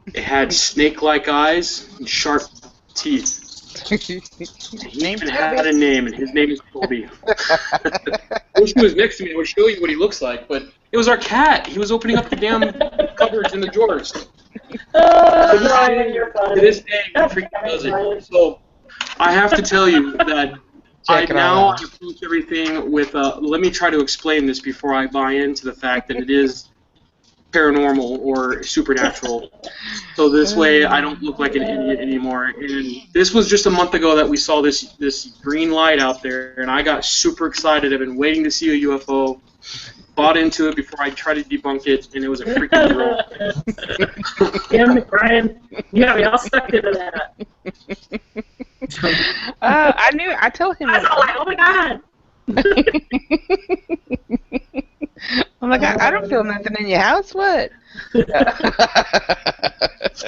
it had snake-like eyes, and sharp teeth. He even had a name, and his name is Toby. I wish he was next to me. I would show you what he looks like, but it was our cat. He was opening up the damn cupboards and the drawers. To this day, he freaking does it. So I have to tell you that I approach everything with, let me try to explain this before I buy into the fact that it is paranormal or supernatural. So this way I don't look like an idiot anymore. And this was just a month ago that we saw this green light out there, and I got super excited. I've been waiting to see a UFO. Bought into it before I tried to debunk it, and it was a freaking drill. Damn it, Brian. You got me all stuck into that. I told him. I was all like, oh my God. I'm like, I don't feel nothing in your house. What? It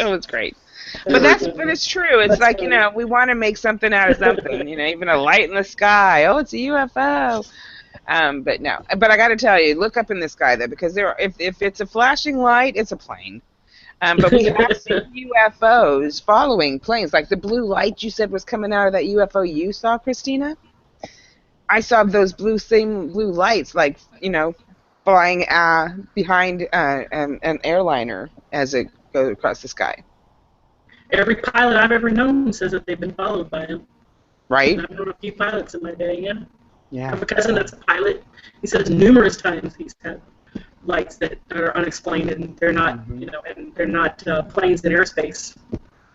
was great. But it's true. It's like, we want to make something out of something. Even a light in the sky. Oh, it's a UFO. But no. But I got to tell you, look up in the sky though, because if it's a flashing light, it's a plane. But we have seen UFOs following planes, like the blue light you said was coming out of that UFO you saw, Christina. I saw those same blue lights, like flying behind an airliner as it goes across the sky. Every pilot I've ever known says that they've been followed by him. Right. And I've known a few pilots in my day. Yeah. Yeah. I have a cousin that's a pilot. He says numerous times he's had lights that are unexplained, and they're not, and they're not planes in airspace.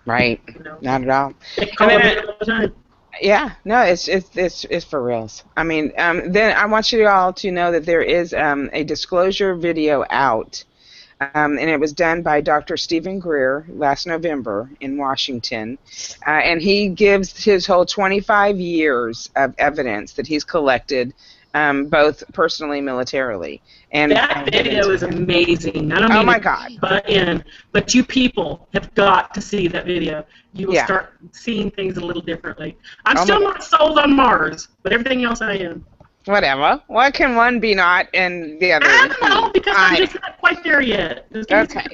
Right. Not at all. They call them all the time. Yeah, no, it's for reals. I mean, then I want you all to know that there is a disclosure video out, and it was done by Dr. Stephen Greer last November in Washington, and he gives his whole 25 years of evidence that he's collected, both personally and militarily. And that video is amazing. I don't oh my God! But you people have got to see that video. You will start seeing things a little differently. I'm still not sold on Mars, but everything else I am. Whatever. Why can one be not and the other? I don't know, because I'm just not quite there yet. Okay.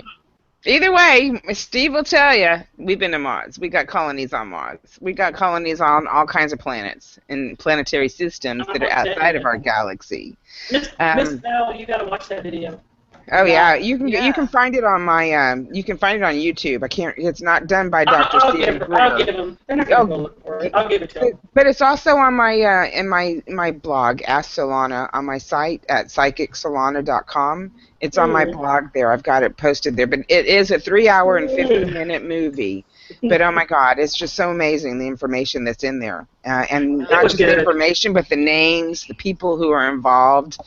Either way, Steve will tell you, we've been to Mars. We got colonies on Mars. We got colonies on all kinds of planets and planetary systems that are outside of our galaxy. Miss Bell, you got to watch that video. Oh yeah, you can find it on my you can find it on YouTube. I can't. It's not done by Dr. Stephen Greer. I'll give him. They're not going to look for it. I'll give it to him. But it's also on my in my blog, Ask Solana, on my site at psychicsolana.com. It's on my blog there. I've got it posted there. But it is a 3-hour and 50-minute movie. But oh my God, it's just so amazing the information that's in there, and not just the information, but the names, the people who are involved,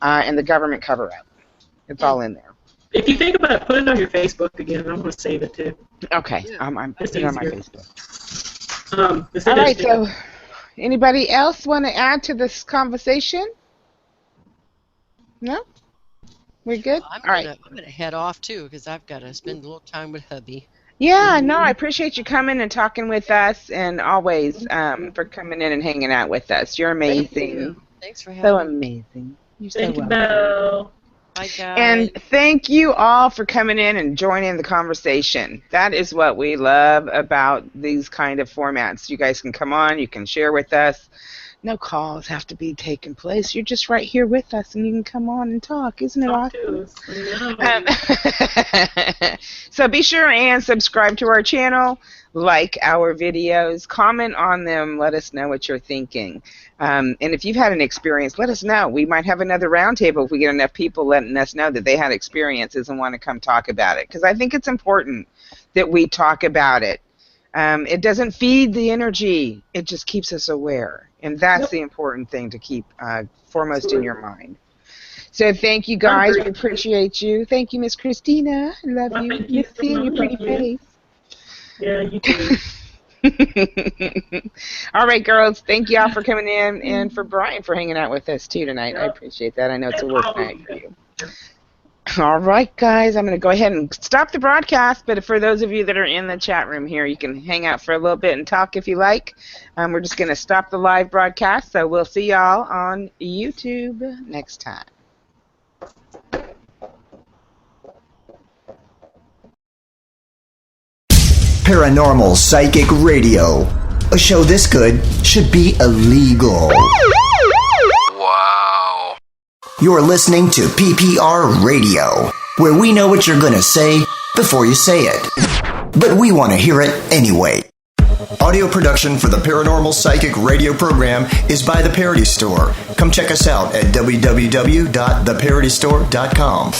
and the government cover-up. It's all in there. If you think about it, put it on your Facebook again. I'm going to save it too. Okay, I'm putting it on my Facebook. All right, so Anybody else want to add to this conversation? No? We're good? I'm All right. gonna head off too because I've got to spend a little time with hubby. Yeah, no, I appreciate you coming and talking with us, and always for coming in and hanging out with us. You're amazing. Thank you. Thanks for having So me. amazing. You're so Thank you, welcome. Belle. Bye, guys. And thank you all for coming in and joining the conversation. That is what we love about these kind of formats. You guys can come on, you can share with us. No calls have to be taking place. You're just right here with us, and you can come on and talk. Isn't it awesome? So be sure and subscribe to our channel, like our videos, comment on them, let us know what you're thinking. And if you've had an experience, let us know. We might have another roundtable if we get enough people letting us know that they had experiences and want to come talk about it. Because I think it's important that we talk about it. It doesn't feed the energy. It just keeps us aware. And that's the important thing to keep foremost in your mind. So thank you, guys. We appreciate you. Thank you, Miss Christina. I love you. Miss seeing your pretty face. Yeah, you too. All right, girls. Thank you all for coming in, and for Brian for hanging out with us, too, tonight. I appreciate that. I know it's a work night for you. All right, guys, I'm going to go ahead and stop the broadcast, but for those of you that are in the chat room here, you can hang out for a little bit and talk if you like. We're just going to stop the live broadcast, so we'll see y'all on YouTube next time. Paranormal Psychic Radio. A show this good should be illegal. Wow. You're listening to PPR Radio, where we know what you're going to say before you say it. But we want to hear it anyway. Audio production for the Paranormal Psychic Radio program is by The Parody Store. Come check us out at www.theparodystore.com.